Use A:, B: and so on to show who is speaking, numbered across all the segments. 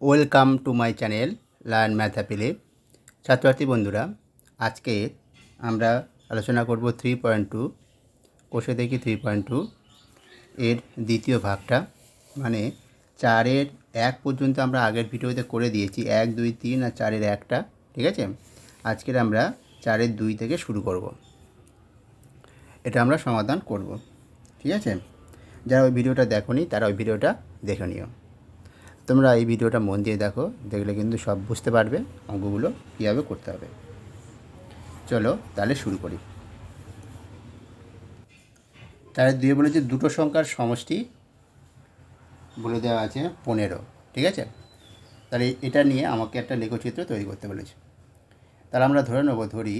A: Welcome to my channel learn math happily. ছাত্রছাত্রী বন্ধুরা, আজকে আমরা আলোচনা করব 3.2 কোষে দেখি 3.2 এর দ্বিতীয় ভাগটা, মানে 4-এর 1 পর্যন্ত আমরা আগের ভিডিওতে করে দিয়েছি। 1, 2, 3 আর 4-এর 1টা, ঠিক আছে। আজকের আমরা 4-এর 2 থেকে শুরু করব, এটা আমরা সমাধান করব, ঠিক আছে। যারা ওই ভিডিওটা দেখোনি তারা ওই ভিডিওটা দেখে নিও। তোমরা এই ভিডিওটা মন দিয়ে দেখো, দেখলে কিন্তু সব বুঝতে পারবে অঙ্কগুলো কীভাবে করতে হবে। চলো তাহলে শুরু করি। তাহলে দিয়ে বলেছে দুটো সংখ্যার সমষ্টি বলে দেওয়া আছে 15, ঠিক আছে। তাহলে এটা নিয়ে আমাকে একটা লেখচিত্র তৈরি করতে বলেছে। তাহলে আমরা ধরে নেব, ধরি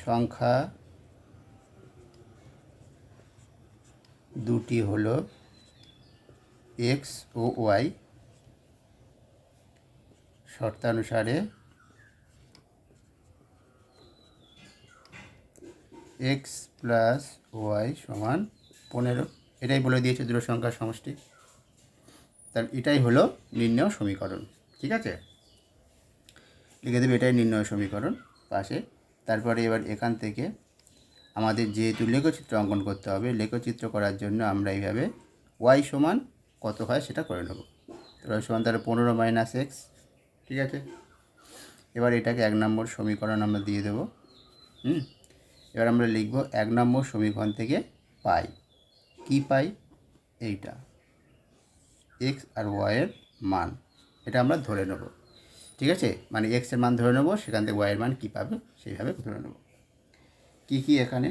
A: সংখ্যা দুটি হলো এক্স ও ওয়াই, শর্তানুসারে এক্স প্লাস ওয়াই সমান 15। এটাই বলে দিয়েছে দুটো সংখ্যার সমষ্টি। তাহলে এটাই হলো নির্ণয় সমীকরণ, ঠিক আছে। লিখে দেবে এটাই নির্ণয় সমীকরণ পাশে। তারপরে এবার এখান থেকে আমাদের যেহেতু লেখচিত্র অঙ্কন করতে হবে, লেখচিত্র করার জন্য আমরা এইভাবে ওয়াই সমান কত হয় সেটা করে নেব। ওয়াই সমান তাহলে 15 মাইনাস এক্স, ঠিক আছে। এবার এটাকে 1 নম্বর সমীকরণ আমরা দিয়ে দেবো। এবার আমরা লিখব 1 নম্বর সমীকরণ থেকে পাই, কি পাই, এইটা এক্স আর ওয়াইয়ের মান, এটা আমরা ধরে নেব, ঠিক আছে। মানে এক্সের মান ধরে নেব, সেখান থেকে ওয়াইয়ের মান কী পাবে সেইভাবে ধরে নেব। কী কী এখানে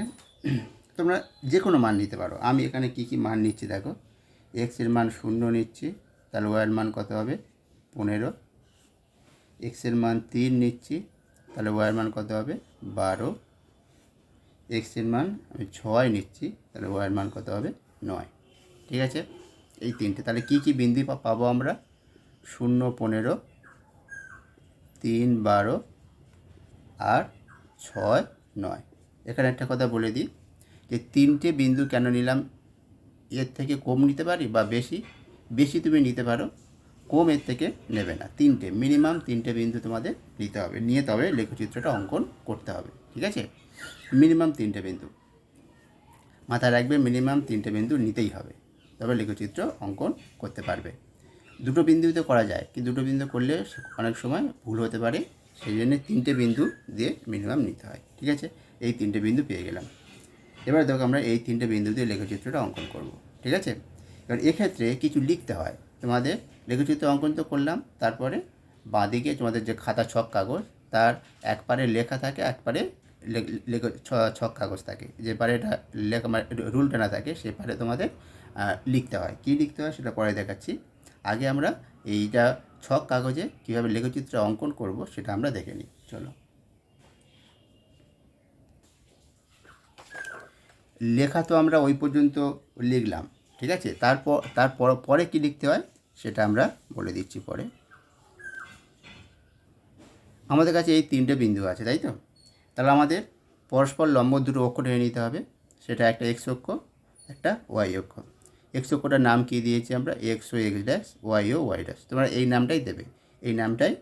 A: তোমরা যে কোনো মান নিতে পারো। আমি এখানে কী কী মান নিচ্ছি দেখো। এক্সের মান 0 নিচ্ছি, তাহলে ওয়াইয়ের মান কত হবে 15। এক্সের মান 3 নিচ্ছি, তাহলে ওয়াইয়ের মান কত হবে 12। এক্সের মান আমি 6 নিচ্ছি, তাহলে ওয়াইয়ের মান কত হবে 9, ঠিক আছে। এই তিনটে। তাহলে কী কী বিন্দু পাবো আমরা, 0, 15, 3, 12 আর 6, 9। এখানে একটা কথা বলে দিই যে তিনটে বিন্দু কেন নিলাম, এর থেকে কম নিতে পারি বা বেশি, বেশি তুমি নিতে পারো, কম এর থেকে নেবে না। তিনটে, মিনিমাম তিনটে বিন্দু তোমাদের নিতে হবে, নিয়ে তবে লেখচিত্রটা অঙ্কন করতে হবে, ঠিক আছে। মিনিমাম তিনটে বিন্দু মাথায় রাখবে, মিনিমাম তিনটে বিন্দু নিতেই হবে, তবে লেখচিত্র অঙ্কন করতে পারবে। দুটো বিন্দুতে করা যায়, কিন্তু দুটো বিন্দু করলে অনেক সময় ভুল হতে পারে, সেই জন্য তিনটে বিন্দু দিয়ে মিনিমাম নিতে হয়, ঠিক আছে। এই তিনটে বিন্দু পেয়ে গেলাম। এবার দেখো আমরা এই তিনটে বিন্দু দিয়ে লেখচিত্রটা অঙ্কন করব, ঠিক আছে। এবার এক্ষেত্রে কিছু লিখতে হয় তোমাদের। লেখচিত্র অঙ্কন তো করলাম, তারপরে বাঁদিকে তোমাদের যে খাতা ছক কাগজ, তার এক পারে লেখা থাকে, এক পারে ছক কাগজ থাকে। যে পারে এটা লেখা মানে রুল টানা থাকে, সে পারে তোমাদের লিখতে হয়। কী লিখতে হয় সেটা পরে দেখাচ্ছি। আগে আমরা এইটা ছক কাগজে কীভাবে লেখচিত্র অঙ্কন করব সেটা আমরা দেখে নিই, চলো। লেখা তো আমরা ওই পর্যন্ত লিখলাম, ঠিক আছে। তারপর পরে কী লিখতে হয় সেটা আমরা বলে দিচ্ছি পরে। আমাদের কাছে এই তিনটে বিন্দু আছে, তাই তো। তাহলে আমাদের পরস্পর লম্ব দুটো অক্ষ টেনে নিতে হবে। সেটা একটা এক্স অক্ষ, একটা ওয়াই অক্ষ। এক্স অক্ষটার নাম কী দিয়েছি আমরা, এক্স ও এক্স ড্যাশ, ওয়াই ও ওয়াই ড্যাশ। তোমরা এই নামটাই দেবে, এই নামটাই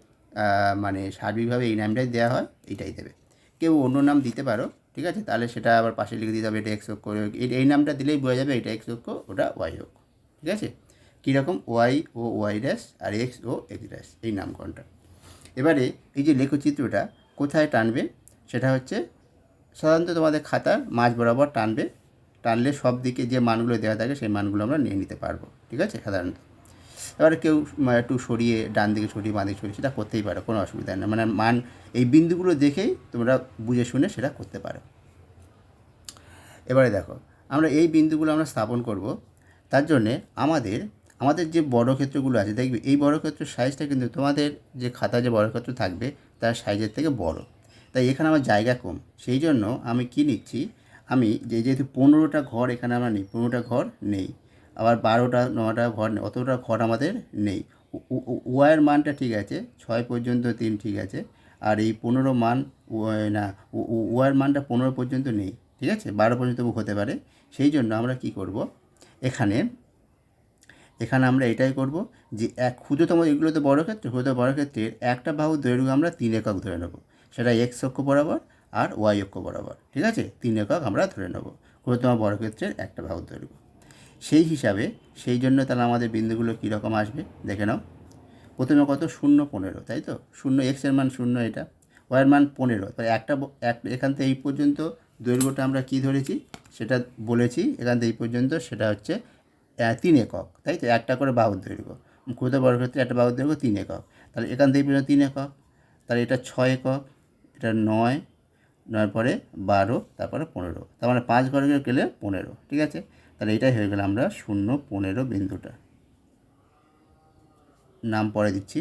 A: মানে সার্বিকভাবে এই নামটাই দেওয়া হয়, এইটাই দেবে। কেউ অন্য নাম দিতে পারো, ঠিক আছে। তাহলে সেটা আবার পাশে লিখে দিতে হবে, এটা এক্স অক্ষ। এই নামটা দিলেই বোঝা যাবে এটা এক্স অক্ষ, ওটা ওয়াই অক্ষ, ঠিক আছে। কীরকম, ওয়াই ও ওয়াই ড্যাশ আর এক্স ও এক্স ড্যাশ, এই নামকরণটা। এবারে এই যে লেখচিত্রটা কোথায় টানবে, সেটা হচ্ছে সাধারণত তোমাদের খাতার মাঝ বরাবর টানবে। টানলে সব দিকে যে মানগুলো দেওয়া থাকে সেই মানগুলো আমরা নিয়ে নিতে পারবো, ঠিক আছে, সাধারণত। এবারে কেউ একটু সরিয়ে, ডান দিকে সরিয়ে বাঁ দিকে সরিয়ে, সেটা করতেই পারো, কোনো অসুবিধা নেই। মানে মান এই বিন্দুগুলো দেখেই তোমরা বুঝে শুনে সেটা করতে পারো। এবারে দেখো, আমরা এই বিন্দুগুলো আমরা স্থাপন করব। তার জন্যে আমাদের যে বর্গক্ষেত্রগুলো আছে, দেখবে এই বর্গক্ষেত্রের সাইজটা কিন্তু তোমাদের যে খাতায় যে বর্গক্ষেত্র থাকবে তার সাইজের থেকে বড়। তাই এখানে আমার জায়গা কম, সেই জন্য আমি কী নিচ্ছি, আমি যেহেতু 15টা ঘর এখানে আমরা নেই, 15টা ঘর নেই, আবার 12টা 9টা ঘর নেই, অতটা ঘর আমাদের নেই। ওয়াইয়ের মানটা ঠিক আছে, 6 পর্যন্ত 3 ঠিক আছে, আর এই 15 মান না, ওয়াইয়ের মানটা 15 পর্যন্ত নেই, ঠিক আছে, 12 পর্যন্ত হতে পারে। সেই জন্য আমরা কি করব, এখানে এখানে আমরা এটাই করব যে ক্ষুদ্রতম, এগুলো তো ক্ষুদ্রতম বর্গক্ষেত্রের একটা বাহুর দৈর্ঘ্য আমরা 3 একক ধরে নেব, সেটা এক্স অক্ষ বরাবর আর ওয়াই অক্ষ বরাবর, ঠিক আছে, 3 একক আমরা ধরে নেব ক্ষুদ্রতম বর্গক্ষেত্রের একটা বাহুর দৈর্ঘ্য। সেই হিসাবে সেই জন্য তাহলে আমাদের বিন্দুগুলো কীরকম আসবে দেখে নাও। প্রথমে কত, 0 15, তাই তো, 0 এক্সের মান 0, এটা ওয়াইয়ের মান 15, তাই এখান থেকে এই পর্যন্ত দৈর্ঘ্যটা আমরা কি ধরেছি সেটা বলেছি, এখান থেকে এই পর্যন্ত সেটা হচ্ছে 3 একক, তাই তো, একটা করে বাহুর দৈর্ঘ্য, ক্ষুদ্র বর্গক্ষেত্রে একটা বাহুর দৈর্ঘ্য 3 একক, তাহলে এখান থেকে পর্যন্ত 3 একক, তাহলে এটা 6 একক, এটা 9, 9 পরে 12, তারপরে 15, তার মানে 5 ঘরে গেলে 15, ঠিক আছে। তাহলে এটাই হয়ে গেল আমরা 0 15 বিন্দুটা, নাম পরে দিচ্ছি।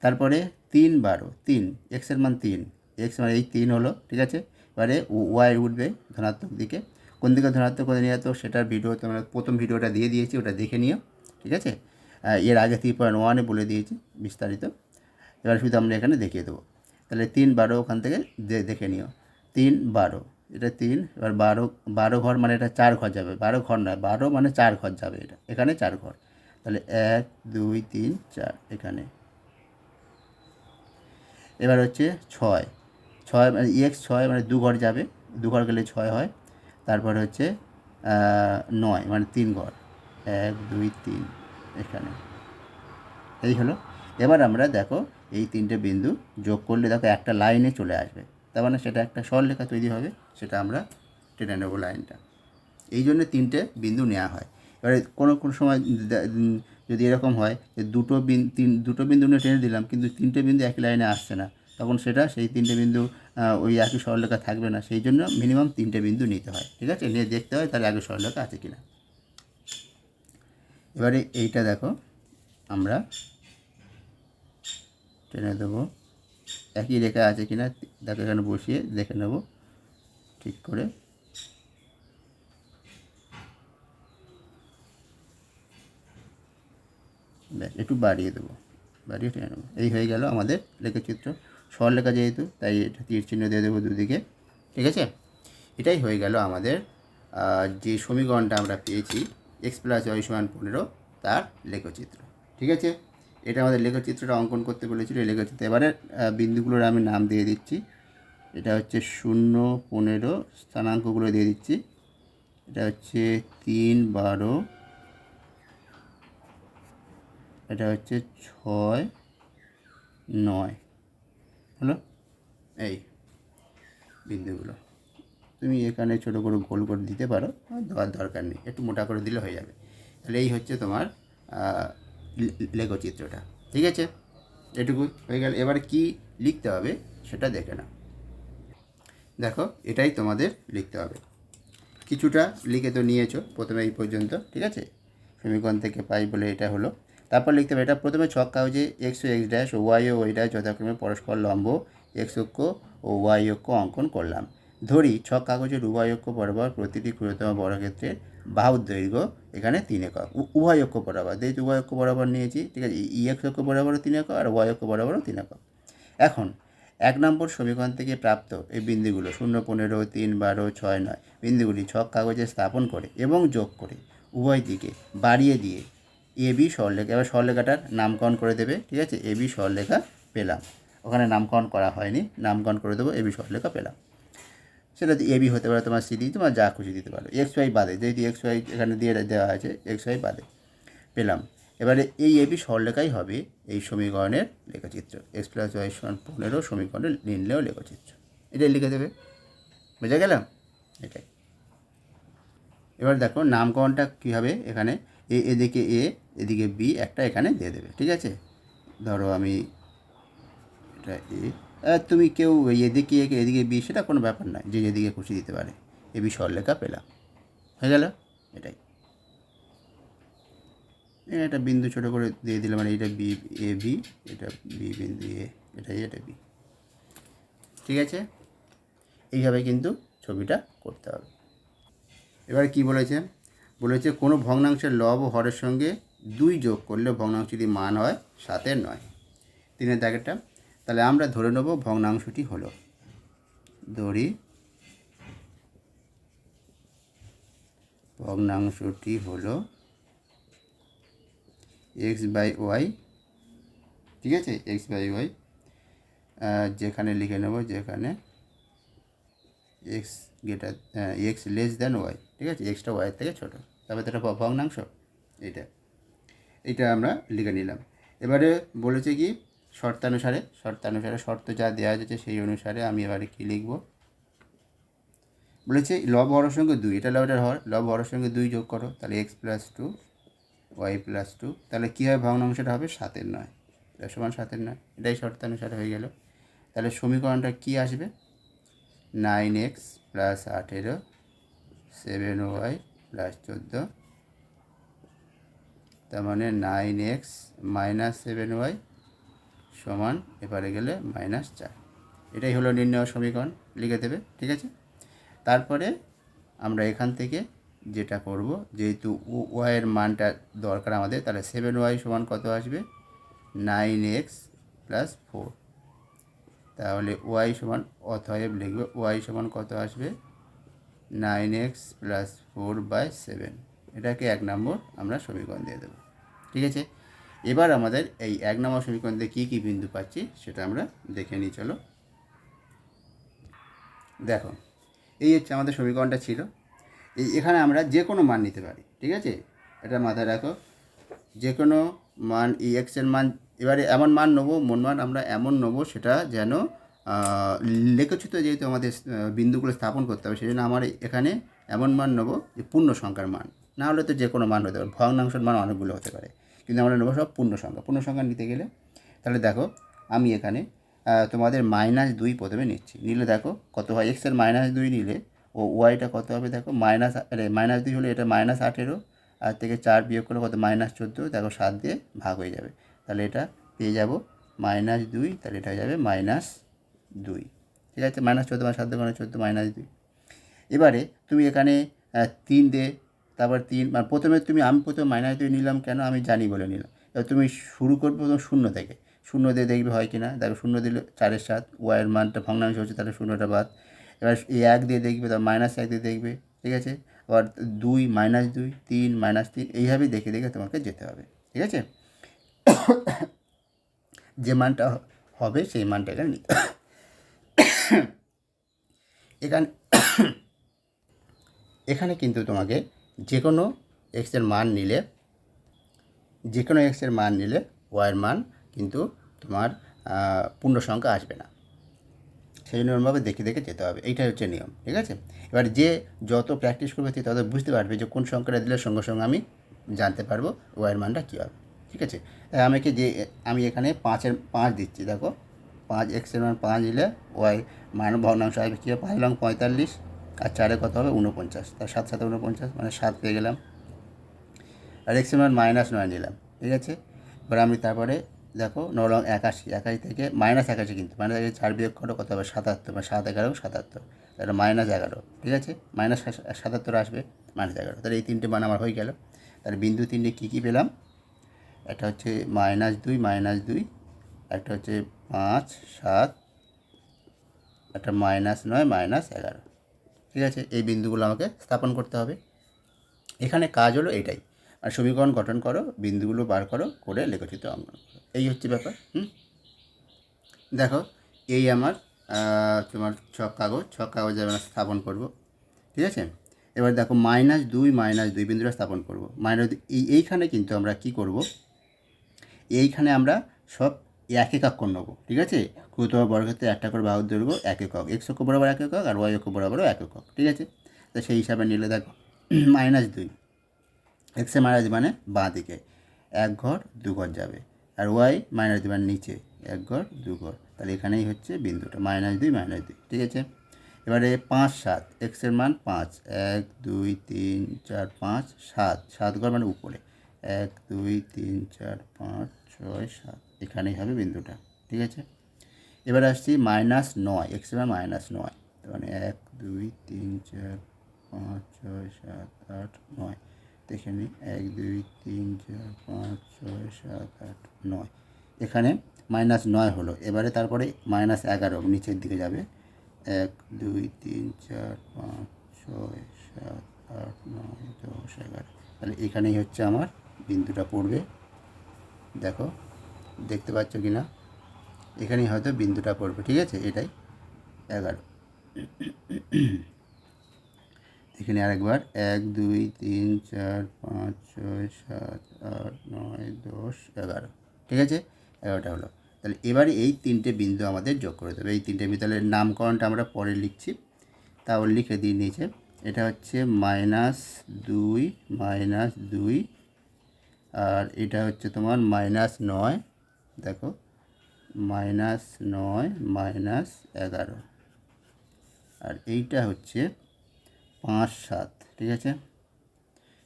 A: তারপরে 3 12, 3 এক্সের মান 3, এক্স মানে এই 3 হলো, ঠিক আছে। এবারে ওয়াই উঠবে ধনাত্মক দিকে, কোন দিকে ধনাত্মক করে নিয়ে তো সেটার ভিডিও তোমরা প্রথম ভিডিওটা দিয়ে দিয়েছি, ওটা দেখে নিও, ঠিক আছে। এর আগে 3.1-এ বলে দিয়েছি বিস্তারিত, এবার শুধু আমরা এখানে দেখিয়ে দেবো। তাহলে 3 12 ওখান থেকে দেখে নিও, 3 12, এটা 3, এবার 12 ঘর মানে এটা 4 ঘর যাবে, 12 ঘর নয়, 12 মানে 4 ঘর যাবে, এটা এখানে 4 ঘর, তাহলে 1 2 3 4 এখানে। এবার হচ্ছে 6, 6 মানে এক্স 6 মানে 2 ঘর যাবে, 2 ঘর গেলে 6 হয়, তারপরে হচ্ছে 9 মানে 3 ঘর, 1 2 3 এখানে, এই হলো। এবার আমরা দেখো এই 3টে বিন্দু যোগ করলে দেখো একটা লাইনে চলে আসবে, তার মানে সেটা একটা সরলরেখা তৈরি হবে, সেটা আমরা টেনে নেবো লাইনটা। এই জন্য 3টে বিন্দু নেওয়া হয়। এবারে কোনো সময় যদি এরকম হয় যে দুটো বিন্দু নিয়ে টেনে দিলাম কিন্তু 3টে বিন্দু একই লাইনে আসছে না, তখন সেটা সেই 3টে বিন্দু ওই একই সরলরেখা থাকবে না, সেই জন্য মিনিমাম 3টে বিন্দু নিতে হয়, ঠিক আছে, নিয়ে দেখতে হয় তাহলে একই সরলরেখা আছে কিনা। এবারে এইটা দেখো আমরা টেনে দেবো, একই রেখা আছে কিনা দেখো, এখানে বসিয়ে দেখে নেব ঠিক করে। ব্যাস একটু বাড়িয়ে দেবো, বাড়িয়ে টেনে নেবো, এই হয়ে গেল আমাদের লেখচিত্র। সরলরেখা যেহেতু তাই এটা তীর চিহ্ন দিয়ে দেবো দুদিকে, ঠিক আছে। এটাই হয়ে গেল আমাদের যে সমীকরণটা আমরা পেয়েছি এক্স প্লাস ওয়াই সমান 15, তার লেখচিত্র, ঠিক আছে। এটা আমাদের লেখচিত্রটা অঙ্কন করতে বলেছিল, এই লেখচিত্র। এবারে বিন্দুগুলোর আমি নাম দিয়ে দিচ্ছি, এটা হচ্ছে 0 15, স্থানাঙ্কগুলো দিয়ে দিচ্ছি, এটা হচ্ছে 3 12, এটা হচ্ছে 6 9, হলো এই বিন্দুগুলো। তুমি এখানে ছোটো করে গোল করে দিতে পারো, দেওয়ার দরকার নেই, একটু মোটা করে দিলে হয়ে যাবে। তাহলে এই হচ্ছে তোমার লেখচিত্রটা, ঠিক আছে, এটুকু হয়ে গেল। এবারে কি লিখতে হবে সেটা দেখে নাও। দেখো এটাই তোমাদের লিখতে হবে, কিছুটা লিখে তো নিয়েছো প্রথমে এই পর্যন্ত, ঠিক আছে, সমীকরণ থেকে পাই বলে এটা হলো। তারপর লিখতে হবে, এটা প্রথমে ছক কাগজে এক্স ও এক্স ড্যাশ ও ওয়াই ও ওয়াই ড্যাশ যথাক্রমে পরস্পর লম্ব এক্স অক্ষ ও ওয়াই অক্ষ অঙ্কন করলাম। ধরি ছক কাগজের উভয় অক্ষ বরাবর প্রতিটি ক্ষুদ্রতম বর্গক্ষেত্রের বাহুর দৈর্ঘ্য এখানে 3 একক, উভয় অক্ষ বরাবর, যেহেতু উভয় অক্ষ বরাবর নিয়েছি, ঠিক আছে, ই এক্স অক্ষ বরাবরও 3 একক আর ওয়াই অক্ষ বরাবরও 3 একক। এখন 1 নম্বর সমীকরণ থেকে প্রাপ্ত এই বিন্দুগুলো 0 15 3 12 6 9 বিন্দুগুলি ছক কাগজে স্থাপন করে এবং যোগ করে উভয় দিকে বাড়িয়ে দিয়ে এ বি সরলরেখা, এবার সরলরেখাটার নামকরণ করে দেবে, ঠিক আছে, এ বি সরলরেখা পেলাম, ওখানে নামকরণ করা হয়নি, নামকরণ করে দেবো এ বি সরলরেখা পেলাম। সেটা এ বি হতে পারে, তোমার সিডি, তোমার যা খুশি দিতে পারো, এক্স ওয়াই বাদে, যেহেতু এক্স ওয়াই এখানে দিয়ে দেওয়া আছে, এক্স ওয়াই বাদে পেলাম। এবারে এই এবি সরলরেখাই হবে এই সমীকরণের লেখচিত্র, এক্স প্লাস ওয়াই সমান 15 সমীকরণের নির্ণেয় লেখচিত্র, এটাই লিখে দেবে, বুঝে গেলাম এটাই। এবার দেখো নামকরণটা কী হবে, এখানে এদিকে এ এদিকে বি একটা এখানে দিয়ে দেবে, ঠিক আছে। ধরো আমি এটা এ, তুমি কেউ এদিকে এ এদিকে বি সেটা কোনো ব্যাপার নয়, যে যেদিকে খুশি দিতে পারে, এবি সরলরেখা পেলাম, হয়ে গেল এটাই। এটা বিন্দু ছোটো করে দিয়ে দিলাম, মানে এটা বি এ বি, এটা বি বিন্দু এ, এটা বি, ঠিক আছে। এইভাবে কিন্তু ছবিটা করতে হবে। এবার কি বলেছে, বলেছে কোনো ভগ্নাংশের লব ও হরের সঙ্গে 2 যোগ করলে ভগ্নাংশটি মান হয় 7-এর 9, 3-এর দাগেরটা। তাহলে আমরা ধরে নেব ভগ্নাংশটি হলো, ধরি ভগ্নাংশটি হলো এক্স বাই ওয়াই, ঠিক আছে, এক্স বাই ওয়াই যেখানে লিখে নেব, যেখানে x greater x less than y, ঠিক আছে, এক্সটা ওয়াইয়ের থেকে ছোটো, তবে তো এটা ভগ্নাংশ, এইটা এইটা আমরা লিখে নিলাম। এবারে বলেছে কি শর্তানুসারে, শর্ত যা দেওয়া যাচ্ছে সেই অনুসারে আমি এবারে কী লিখব, বলেছে লব হরের সঙ্গে 2, এটা লবের হর, লব হরের সঙ্গে 2 যোগ করো, তাহলে এক্স প্লাস 2 ওয়াই প্লাস 2, তাহলে কী হবে ভগ্নাংশটা হবে 7/9, এটা সমান 7/9, এটাই শর্তানুসারে হয়ে গেল। তাহলে সমীকরণটা কী আসবে, 9x প্লাস 18 7y প্লাস 14, তার মানে 9x মাইনাস 7y সমান এবারে গেলে -4, এটাই হলো নির্ণয় সমীকরণ, লিখে দেবে, ঠিক আছে। তারপরে আমরা এখান থেকে যেটা করব, যেহেতু ওয়াইয়ের মানটা দরকার আমাদের, তাহলে 7y সমান কত আসবে, 9x প্লাস 4, তাহলে ওয়াই সমান অতএব লিখবে ওয়াই সমান কত আসবে, 9x প্লাস 4/7, এটাকে 1 নম্বর আমরা সমীকরণ দিয়ে দেবো, ঠিক আছে। এবার আমাদের এই 1 নম্বর সমীকরণ দিয়ে কী কী বিন্দু পাচ্ছি সেটা আমরা দেখে নিই, চলো। দেখো এই হচ্ছে আমাদের সমীকরণটা ছিল, এখানে আমরা যে কোনো মান নিতে পারি, ঠিক আছে, এটা মাথায় রাখো, যে কোনো মান এক্সের মান, এবারে এমন মান নেবো, মন মান আমরা এমন নেবো সেটা যেন লেখচিত্র, যেহেতু আমাদের বিন্দুগুলো স্থাপন করতে হবে, সেই জন্য আমার এখানে এমন মান নেবো যে পূর্ণ সংখ্যার মান, না হলে তো যে কোনো মান হতে পারে, ভগ্নাংশের মান অনেকগুলো হতে পারে, কিন্তু আমরা নেবো সব পূর্ণ সংখ্যা নিতে গেলে, তাহলে দেখো আমি এখানে তোমাদের -2 প্রথমে নিচ্ছি, নিলে দেখো কত হয়, এক্সের -2 নিলে ও ওয়াইটা কত হবে, দেখো -2 হলে এটা -18, আর থেকে 4 বিয়োগ করলে কত, -14, দেখো 7 দিয়ে ভাগ হয়ে যাবে, তাহলে এটা পেয়ে যাব -2, তাহলে এটা হয়ে যাবে -2, ঠিক আছে, -14 7 2 14 -2। এবারে তুমি এখানে 3 দে, তারপর 3, মানে প্রথমে আমি প্রথমে -2 নিলাম, কেন আমি জানি বলে নিলাম। এবার তুমি শুরু করবে প্রথম 0 থেকে, 0 দিয়ে দেখবে হয় কি না, দেখো 0 দিলে 4 7, ওয়াইয়ের মানটা ভগ্নাংশ হচ্ছে, তাহলে 0টা বাদ। এবার এই 1 দিয়ে দেখবে, তার -1 দিয়ে দেখবে, ঠিক আছে, আবার 2 -2 3 -3, এইভাবেই দেখে দেখে তোমাকে যেতে হবে, ঠিক আছে। যে মানটা হবে সেই মানটা এখানে নিতে এখানে এখানে কিন্তু তোমাকে যে কোনো এক্সের মান নিলে, ওয়াইয়ের মান কিন্তু তোমার পূর্ণ সংখ্যা আসবে না, সেই জন্য ওরমভাবে দেখে দেখে যেতে হবে, এইটাই হচ্ছে নিয়ম, ঠিক আছে। এবার যে যত প্র্যাকটিস করবে তত বুঝতে পারবে যে কোন সংখ্যাটা দিলে সঙ্গে সঙ্গে আমি জানতে পারবো ওয়াইয়ের মানটা কী হবে, ঠিক আছে। আমি এখানে 5 দিচ্ছি, দেখো 5, এক্সের মান 5 নিলে ওয়াই মান ভগ্নাংশ আসবে কী হবে, 5 লং 45, আর 4 কত হবে 49, তার 7 7 49, মানে 7 পেয়ে গেলাম। আর এক্সের মান -9 নিলাম, ঠিক আছে। এবার আমি তারপরে দেখো 9 লং 81, 81 থেকে -81, কিন্তু -81 4 বিয়োগ করো কত হবে 77, মানে 7 11 77, তাহলে -11, ঠিক আছে, -77 আসবে, -11, তাহলে এই 3টে মান আমার হয়ে গেল। তাহলে বিন্দু 3টে কী কী পেলাম, একটা হচ্ছে -2 -2, একটা হচ্ছে 5 7, একটা -9 -11, ঠিক আছে। এই বিন্দুগুলো আমাকে স্থাপন করতে হবে, এখানে কাজ হলো এইটাই, আর সমীকরণ গঠন করো, বিন্দুগুলো বার করো, করে লেখচিত্র অঙ্কন করো, এই হচ্ছে ব্যাপার। দেখো এই আমার তোমার ছক কাগজে আমরা স্থাপন করব, ঠিক আছে। এবার দেখো -2 বিন্দুটা স্থাপন করব, এইখানে কিন্তু আমরা কি করব, এইখানে আমরা সব এক একক কোণ নেবো, ঠিক আছে, ক্ষুদ্রতম বর্গক্ষেত্রে একটা করে বাহুর দৈর্ঘ্য 1 একক, এক্স অক্ষ বরাবর 1 একক, আর ওয়াই অক্ষ বরাবরও 1 একক, ঠিক আছে। তো সেই হিসাবে নিলে দেখো -2, এক্সের -2 মানে বাঁ দিকে 1 ঘর 2 ঘর যাবে, আর ওয়াই -2 মানে নিচে 1 ঘর 2 ঘর, তাহলে এখানেই হচ্ছে বিন্দুটা -2 -2, ঠিক আছে। এবারে 5 7, এক্সের মান 5, 1 2 3 4 5, 7 ঘর মানে উপরে 1 2 3 4 5 6 7, এখানেই হবে বিন্দুটা, ঠিক আছে। এবার আসছি -9, এক্সের মান -9, তার মানে 1 2 3 4 5 6 7 8 9, দেখে নিই 1 2 3 4 5 6 7 8 9, এখানে -9 হলো। এবারে তারপরে -11 নিচের দিকে যাবে, 1 2 3 4 5 6 7 8 9 10 11, তাহলে এখানেই হচ্ছে আমার বিন্দুটা পড়বে, দেখো দেখতে পাচ্ছ কি না, এখানেই হয়তো বিন্দুটা পড়বে, ঠিক আছে, এটাই 11। এখানে আরেকবার 1 2 3 4 5 6 7 8 9 10 11, ঠিক আছে, 11টা হলো। তাহলে এবারে এই তিনটে বিন্দু আমাদের যোগ করে দেবে। এই তিনটে বিন্দু, তাহলে নামকরণটা আমরা পরে লিখছি, তাও লিখে দিই নিচে। এটা হচ্ছে -2 -2, আর এটা হচ্ছে তোমার -9, দেখো -9 -11, আর এইটা হচ্ছে 5 7, ঠিক আছে।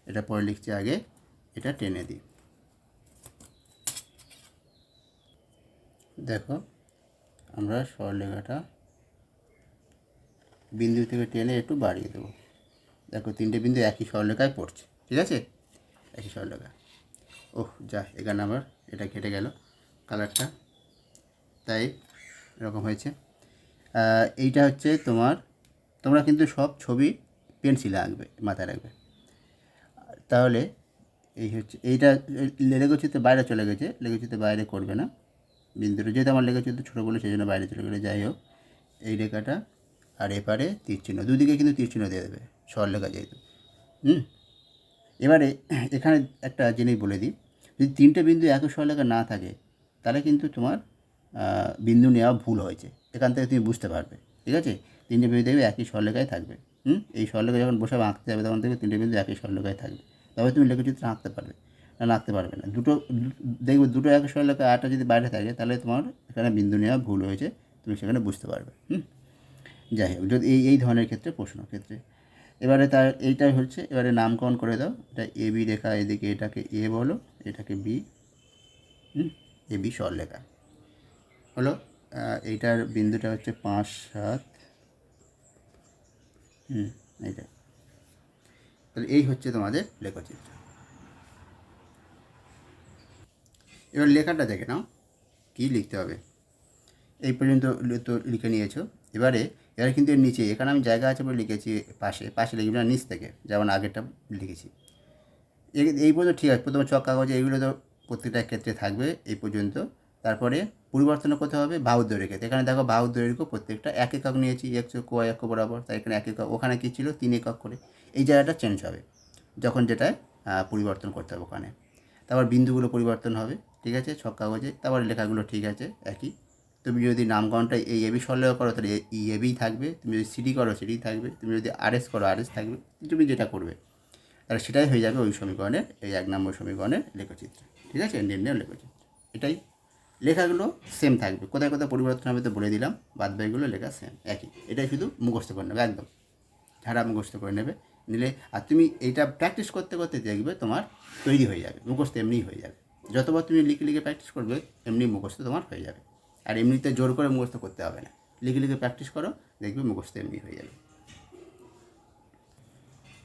A: এটা পরে লিখছি, আগে এটা টেনে দিই। দেখো আমরা সরলরেখাটা বিন্দু থেকে টেনে একটু বাড়িয়ে দেবো। দেখো তিনটে বিন্দু একই সরলরেখায় পড়ছে, ঠিক আছে, একই সরলরেখা। ওহ যা, এখানে আমার এটা কেটে গেল কালারটা, তাই এরকম হয়েছে। এইটা হচ্ছে তোমরা কিন্তু সব ছবি পেন্সিলে আঁকবে, মাথায় রাখবে। তাহলে এই হচ্ছে এইটা লেগোচিত্রে বাইরে চলে গেছে, লেগোচিত্রে বাইরে করবে না বিন্দুটা, যেহেতু আমার লেগোচিত্র ছোটো বলে সেই জন্য বাইরে চলে গেলে। যাই হোক, এই রেখাটা আর এপারে তীরচিহ্ন, দুদিকে কিন্তু তীরচিহ্ন দিয়ে দেবে, সরলরেখা যেহেতু। এবারে এখানে একটা জিনিস বলে দিই, যদি তিনটে বিন্দু একই সরলরেখা না থাকে তাহলে কিন্তু তোমার বিন্দু নেওয়া ভুল হয়েছে, এখান থেকে তুমি বুঝতে পারবে, ঠিক আছে। তিনটে বিন্দু দেখবে একই সরলরেখায় থাকবে। এই সরলরেখা যখন বসে আঁকতে যাবে তখন দেখবে তিনটে বিন্দু একই সরলরেখায় থাকবে, তবে তুমি লেখচিত্র আঁকতে পারবে, না আঁকতে পারবে না। দেখবে দুটো একই সরলরেখা, আরটা যদি বাইরে থাকে তাহলে তোমার এখানে বিন্দু নেওয়া ভুল হয়েছে, তুমি সেখানে বুঝতে পারবে। যাই হোক, যদি এই ধরনের ক্ষেত্রে, প্রশ্ন ক্ষেত্রে এবারে তার এইটাই হচ্ছে, এবারে নামকরণ করে দাও। এটা এ বি রেখা, এদিকে এটাকে এ বলো, এটাকে বি, এ বি সরলরেখা হলো। এইটার বিন্দুটা হচ্ছে 5 7, এইটা। তাহলে এই হচ্ছে তোমাদের লেখচিত্র। এবার লেখাটা দেখে নাও কী লিখতে হবে। এই পর্যন্ত তো লিখে নিয়েছো। এবারে কিন্তু এর নিচে, এখানে আমি জায়গা আছে বলে লিখেছি পাশে লিখবে না, নিচ থেকে, যেমন আগেরটা লিখেছি। এই পর্যন্ত ঠিক আছে, প্রথমে চক কাগজে এইগুলো তো প্রত্যেকটা ক্ষেত্রে থাকবে এই পর্যন্ত। তারপরে পরিবর্তন করতে হবে বাহুর দৈর্ঘ্যে। এখানে দেখো বাহুর দৈর্ঘ্য প্রত্যেকটা 1 একক নিয়েছি, x y অক্ষ বরাবর, তাই এখানে 1 একক, ওখানে কী ছিল 3 একক করে। এই জায়গাটা চেঞ্জ হবে যখন যেটায় পরিবর্তন করতে হবে ওখানে। তারপর বিন্দুগুলো পরিবর্তন হবে, ঠিক আছে, ছক কাগজে। তারপর লেখাগুলো ঠিক আছে একই। তুমি যদি নামকরণটা এই এবি সরলরেখা করো তাহলে ই এবি থাকবে, তুমি যদি সিডি করো সিডি থাকবে, তুমি যদি আরএস করো আরএস থাকবে, তুমি যেটা করবে তাহলে সেটাই হয়ে যাবে ওই সমীকরণের, এই 1 নম্বর সমীকরণের লেখচিত্র, ঠিক আছে, নির্ণয় লেখচিত্র। এটাই, লেখাগুলো সেম থাকবে, কোথায় কোথায় পরিবর্তন হবে তো বলে দিলাম, বাদবাকিগুলো লেখা সেম একই। এটাই শুধু মুখস্থ করে নেবে, একদম ঝাড়া মুখস্থ করে নেবে, নিলে আর তুমি এইটা প্র্যাকটিস করতে করতে দেখবে তোমার তৈরি হয়ে যাবে, মুখস্থ এমনিই হয়ে যাবে। যতবার তুমি লিখে লিখে প্র্যাকটিস করবে এমনি মুখস্থ তোমার হয়ে যাবে। আর এমনিতে জোর করে মুখস্থ করতে হবে না, লিখে লিখে প্র্যাকটিস করো, দেখবে মুখস্থ এমনি হয়ে যাবে।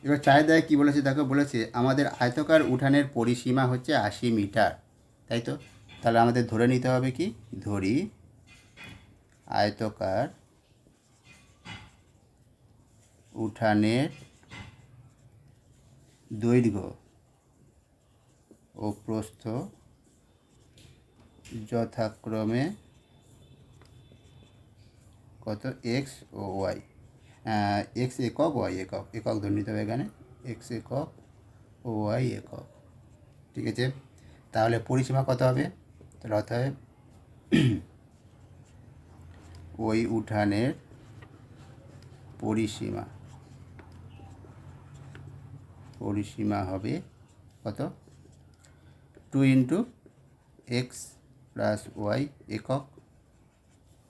A: এবার চাহিদায় কী বলেছে দেখো, বলেছে আমাদের আয়তকার উঠানের পরিসীমা হচ্ছে 80 মিটার, তাই তো। তাহলে আমাদের ধরে নিতে হবে কি, ধরি আয়তকার উঠানের দৈর্ঘ্য ও প্রস্থ যথাক্রমে কত, এক্স ও ওয়াই, এক্স একক ওয়াই একক, একক ধরে নিতে হবে এখানে, এক্স একক ও ওয়াই একক, ঠিক আছে। তাহলে পরিসীমা কত হবে, তাহলে অতএব ওই উঠানের পরিসীমা হবে কত, 2 × এক্স প্লাস ওয়াই একক,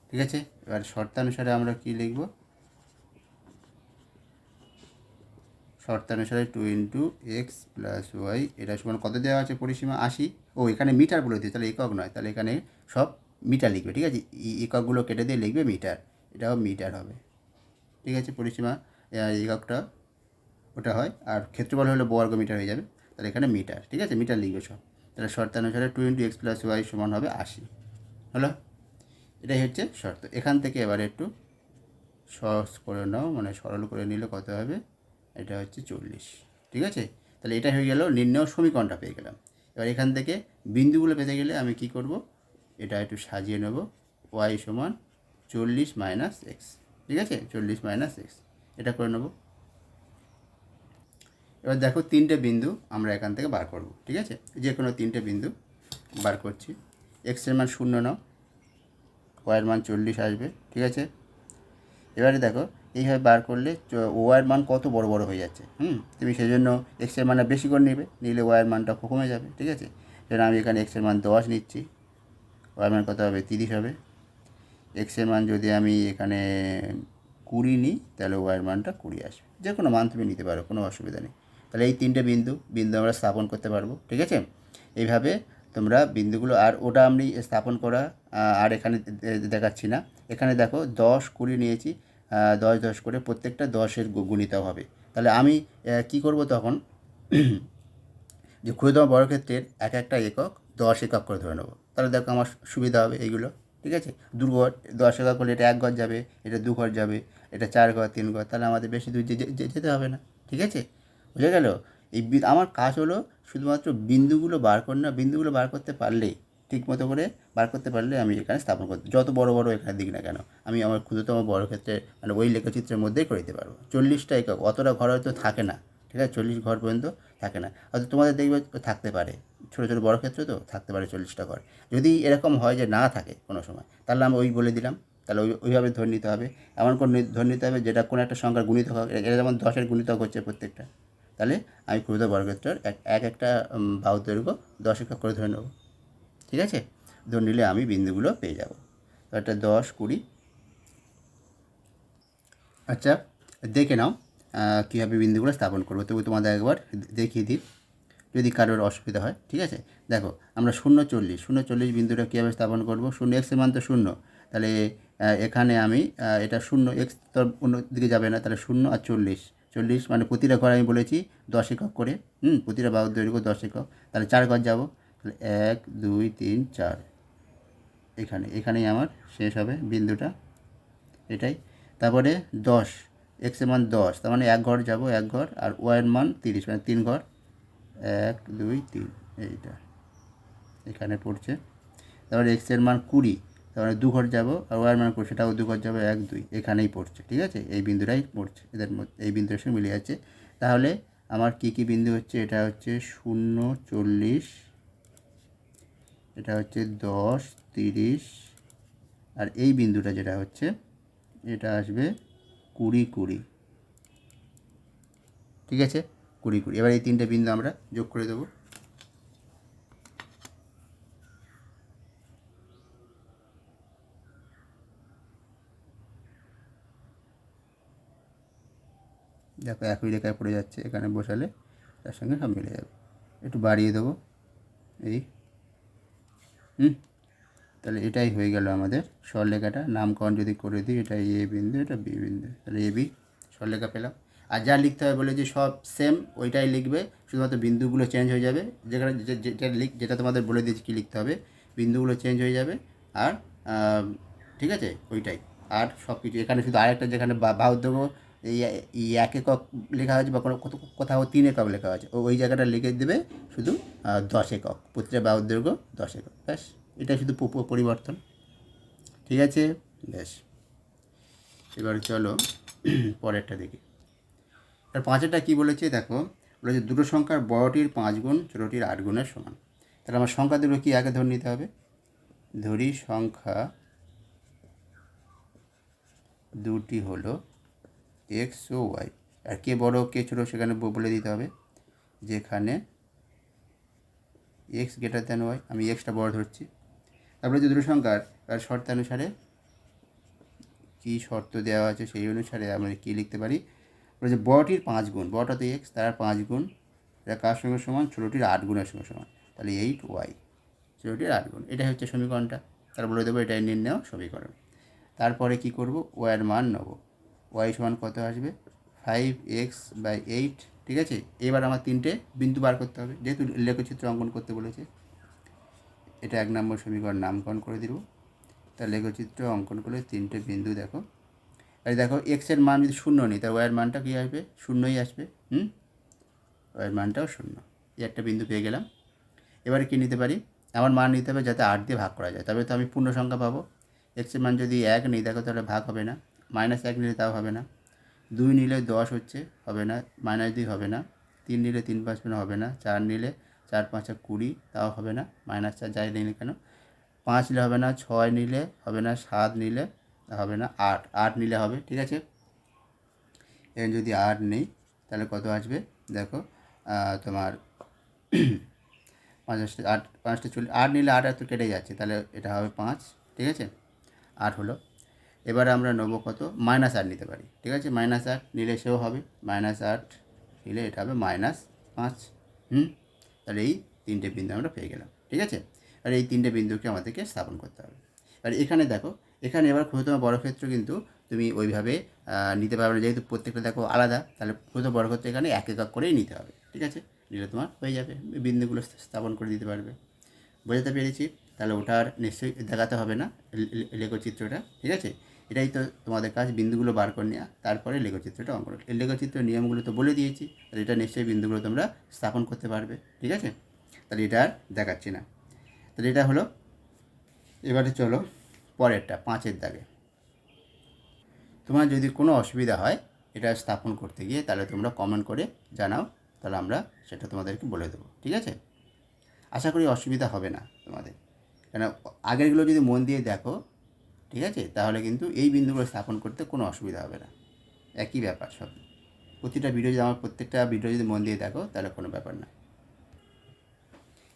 A: ঠিক আছে। এবার শর্তানুসারে আমরা কি লিখব, শর্তানুসারে 2 × এক্স প্লাস ওয়াই, এটা সমান কত দেওয়া আছে পরিসীমা 80, ও এখানে মিটার বলে দিই, তাহলে একক নয়, তাহলে এখানে সব মিটার লিখবে, ঠিক আছে, এককগুলো কেটে দিয়ে লিখবে মিটার, এটাও মিটার হবে, ঠিক আছে। পরিসীমা এককটা ওটা হয়, আর ক্ষেত্রফল হলে বর্গ মিটার হয়ে যাবে, তাহলে এখানে মিটার, ঠিক আছে, মিটার লিখবে সব। তাহলে শর্তানুসারে 2 × এক্স প্লাস ওয়াই সমান হবে 80, হলো। এটাই হচ্ছে শর্ত। এখান থেকে এবারে একটু সহজ করে নাও, মানে সরল করে নিলে কত হবে, এটা হচ্ছে 40, ঠিক আছে। তাহলে এটা হয়ে গেল নির্ণয় সমীকরণটা পেয়ে গেলাম। এবার এখান থেকে বিন্দুগুলো পেতে গেলে আমি কি করব, এটা একটু সাজিয়ে নেব, ওয়াই সমান 40 মাইনাস এক্স, ঠিক আছে, 40 মাইনাস এক্স এটা করে নেব। এবার দেখো তিনটে বিন্দু আমরা এখান থেকে বার করব, ঠিক আছে, যে কোনো তিনটে বিন্দু বার করছি। এক্সের মান 0 নাও, ওয়াইয়ের মান 40 আসবে, ঠিক আছে। এবারে দেখো এইভাবে বার করলে ওয়াইয়ের মান কত বড় বড় হয়ে যাচ্ছে, তুমি সেই জন্য এক্সের মানটা বেশি করে নেবে, নিলে ওয়াইয়ের মানটা কমে যাবে, ঠিক আছে। সেজন্য আমি এখানে এক্সের মান 10 নিচ্ছি, ওয়াইয়ের মান কত হবে 30 হবে। এক্সের মান যদি আমি এখানে 20 নিই তাহলে ওয়াইয়ের মানটা 20 আসবে, যে কোনো মান তুমি নিতে পারো, কোনো অসুবিধা নেই। তাহলে এই তিনটে বিন্দু আমরা স্থাপন করতে পারবো, ঠিক আছে। এইভাবে তোমরা বিন্দুগুলো, আর ওটা আমি স্থাপন করা আর এখানে দেখাচ্ছি না। এখানে দেখো 10 20 নিয়েছি, 10 10 করে প্রত্যেকটা 10-এর গুণিতক হবে। তাহলে আমি কি করব তখন, যে ক্ষুদ্রতম বর্গক্ষেত্রের এক একটা একক 10 একক করে ধরে নেবো, তাহলে দেখো আমার সুবিধা হবে এইগুলো, ঠিক আছে। 2 ঘর 10 একক হলে এটা 1 ঘর যাবে, এটা 2 ঘর যাবে, এটা 4 ঘর 3 ঘর, তাহলে আমাদের বেশি দূর যেতে হবে না, ঠিক আছে, বুঝে গেল। এই আমার কাজ হলো শুধুমাত্র বিন্দুগুলো বার কর না, বিন্দুগুলো বার করতে পারলেই, ঠিক মতো করে বার করতে পারলে আমি এখানে স্থাপন করতে, যত বড় বড় এখানে দিক না কেন আমি আমার ক্ষুদ্রতম বর্গক্ষেত্রে মানে ওই লেখচিত্রের মধ্যেই করে দিতে পারবো। 40টা একক, অতটা ঘর হয়তো থাকে না, ঠিক আছে, 40 ঘর পর্যন্ত থাকে না, হয়তো তোমাদের দেখবে থাকতে পারে, ছোটো ছোটো বড় ক্ষেত্রে তো থাকতে পারে 40টা ঘর। যদি এরকম হয় যে না থাকে কোনো সময়, তাহলে আমি ওই বলে দিলাম, তাহলে ওইভাবে ধরে নিতে হবে। এমন করে ধরে নিতে হবে যেটা কোনো একটা সংখ্যার গুণিতক হবে, এটা যেমন 10-এর গুণিতক হচ্ছে প্রত্যেকটা, তাহলে আমি ক্ষুদ্র বর্গক্ষেত্রের একটা বাহুর দৈর্ঘ্য 10 একক করে ধরে নেব, ঠিক আছে। ধরে নিলে আমি বিন্দুগুলো পেয়ে যাব। তো একটা 10 20। আচ্ছা দেখে নাও কীভাবে বিন্দুগুলো স্থাপন করবো, তবু তোমাদের একবার দেখিয়ে দিই যদি কারোর অসুবিধা হয়, ঠিক আছে। দেখো আমরা 0 40 বিন্দুটা কীভাবে স্থাপন করব, 0 এক্সের মান তো 0, তাহলে এখানে আমি এটা 0 এক্স তো অন্য দিকে যাবে না, তাহলে 0 আর 40 মানে প্রতিটা ঘর আমি বলেছি 10 একক করে, প্রতিটা বাহুর দৈর্ঘ্য 10 একক, তাহলে 4 ঘর যাব, তাহলে 1 2 3 4, এখানেই আমার শেষ হবে বিন্দুটা, এটাই। তারপরে 10 এক্সের মান 10, তার মানে 1 ঘর যাব, 1 ঘর, আর ওয়াইয়ের মান 30 মানে 3 ঘর, 1 2 3, এইটা এখানে পড়ছে। তারপরে এক্সের মান 20, তারপরে 2 ঘর যাব, আর ওয়াইয়ের মান 20, সেটাও 2 ঘর যাব, 1 2 এখানেই পড়ছে, ঠিক আছে, এই বিন্দুটাই পড়ছে এদের মধ্যে, এই বিন্দুর সঙ্গে মিলে যাচ্ছে। তাহলে আমার কী কী বিন্দু হচ্ছে, এটা হচ্ছে 0 40, এটা হচ্ছে 10 30, আর এই বিন্দুটা যেটা হচ্ছে এটা আসবে 20 20, ঠিক আছে, 20 20। এবার এই তিনটে বিন্দু আমরা যোগ করে দেবো। দেখো একই রেখায় পড়ে যাচ্ছে, এখানে বসালে তার সঙ্গে সব মিলে যাবে। একটু বাড়িয়ে দেবো এই, তাহলে এটাই হয়ে গেল আমাদের সরলরেখাটা। নামকরণ যদি করে দিই, এটা এ বিন্দু, এটা বি বিন্দু, তাহলে এ বি সরলরেখা পেলাম। আর যা লিখতে হবে বলে যে সব সেম ওইটাই লিখবে, শুধুমাত্র বিন্দুগুলো চেঞ্জ হয়ে যাবে, যেখানে যেটা তোমাদের বলে দিয়েছি কী লিখতে হবে, বিন্দুগুলো চেঞ্জ হয়ে যাবে, আর ঠিক আছে ওইটাই। আর সব কিছু এখানে শুধু আরেকটা, যেখানে বাহুর দৈর্ঘ্য এই 1 একক লেখা হয়েছে, বা কোথাও 3 একক লেখা আছে, ওই জায়গাটা লিখে দেবে শুধু 10 একক, প্রতিটা বাহুর দৈর্ঘ্য 10 একক, ব্যাস, এটা শুধু পরিবর্তন, ঠিক আছে, বেশ। এবার চলো পরেরটা দেখি। আর 5-এরটা কী বলেছে দেখো, বলেছে দুটো সংখ্যার বড়টির 5 গুণ ছোটোটির 8 গুণের সমান। তাহলে আমার সংখ্যা দুটো কি আগে ধরে নিতে হবে, ধরি সংখ্যা দুটি হলো এক্স ও ওয়াই, আর কে বড় কে ছোটো সেখানে বলে দিতে হবে, যেখানে এক্স গ্রেটার দ্যান ওয়াই, আমি এক্সটা বড় ধরছি। তারপরে যে দুটো সংখ্যার তার শর্তানুসারে কী শর্ত দেওয়া আছে সেই অনুসারে আমরা কী লিখতে পারি, বলে যে বড়টির 5 গুণ, বড়টা তো এক্স, তার 5 গুণ, এটা কার সঙ্গে সমান, ছোটোটির 8 গুণের সঙ্গে সমান, তাহলে 8 ওয়াই, ছোটোটির 8 গুণ, এটাই হচ্ছে সমীকরণটা। তার বলে দেবো এটাই নির্ণেয় সমীকরণ। তারপরে কি করব, ওয়াইয়ের মান নেব, ওয়াই সমান কত আসবে 5x/8, ঠিক আছে। এবার আমার তিনটে বিন্দু বার করতে হবে, যেহেতু লেখচিত্র অঙ্কন করতে বলেছে। এটা 1 নম্বর সমীকরণ নামকরণ করে দিব। তার লেখচিত্র অঙ্কন করলে তিনটে বিন্দু দেখো, আর দেখো এক্সের মান যদি 0 নিই, তার ওয়াইয়ের মানটা কী আসবে, 0ই আসবে, ওয়াইয়ের মানটাও 0, এই একটা বিন্দু পেয়ে গেলাম। এবারে কী নিতে পারি, আমার মান নিতে হবে যাতে 8 দিয়ে ভাগ করা যায়, তবে তো আমি পূর্ণ সংখ্যা পাবো। এক্সের মান যদি 1 নিই দেখো তাহলে ভাগ হবে না, -1 নিলে তাও হবে না, 2 নিলে 10 হচ্ছে, হবে না, -2 হবে না, 3 নিলে 3 5 হবে না, 4 নিলে 4 5 20, তাও হবে না, -4 যাই নিলে কেন, 5 নিলে হবে না, 6 নিলে হবে না, 7 নিলে হবে না, 8 নিলে হবে। ঠিক আছে, এখানে যদি 8 নেই তাহলে কত আসবে দেখো, তোমার 5টা 40, 8 নিলে 8 তো কেটে যাচ্ছে, তাহলে এটা হবে 5। ঠিক আছে, 8 হলো। এবারে আমরা নেবো কত, -8 নিতে পারি। ঠিক আছে, -8 নিলে সেও হবে, -8 নিলে এটা হবে -5। তাহলে এই 3টে বিন্দু আমরা পেয়ে গেলাম। ঠিক আছে, আর এই 3টে বিন্দুকে আমাদেরকে স্থাপন করতে হবে। আর এখানে দেখো, এখানে এবার ক্ষুদ্রতম বর্গক্ষেত্র কিন্তু তুমি ওইভাবে নিতে পারবে না, যেহেতু প্রত্যেকটা দেখো আলাদা, তাহলে ক্ষুদ্রতম বর্গক্ষেত্র এখানে এক একক করেই নিতে হবে। ঠিক আছে, নিলে তোমার হয়ে যাবে, বিন্দুগুলো স্থাপন করে দিতে পারবে। বোঝাতে পেরেছি? তাহলে ওটা আর নিশ্চয়ই দেখাতে হবে না, লেখচিত্রটা। ঠিক আছে, এটাই তো তোমাদের কাজ, বিন্দুগুলো বার করে নেওয়া, তারপরে লেখচিত্রটা অঙ্কন। এই লেখচিত্রের নিয়মগুলো তো বলে দিয়েছি, তাহলে এটা নিশ্চয়ই বিন্দুগুলো তোমরা স্থাপন করতে পারবে। ঠিক আছে, তাহলে এটা আর দেখাচ্ছি না। তাহলে এটা হলো। এবারে চলো পরেরটা, 5-এর দাগে। তোমার যদি কোনো অসুবিধা হয় এটা স্থাপন করতে গিয়ে, তাহলে তোমরা কমেন্ট করে জানাও, তাহলে আমরা সেটা তোমাদেরকে বলে দেবো। ঠিক আছে, আশা করি অসুবিধা হবে না তোমাদের, কেন আগেরগুলো যদি মন দিয়ে দেখো, ঠিক আছে, তাহলে কিন্তু এই বিন্দুগুলো স্থাপন করতে কোনো অসুবিধা হবে না, একই ব্যাপার সব। প্রতিটা ভিডিও যদি প্রত্যেকটা ভিডিও যদি মন দিয়ে দেখো তাহলে কোনো ব্যাপার না।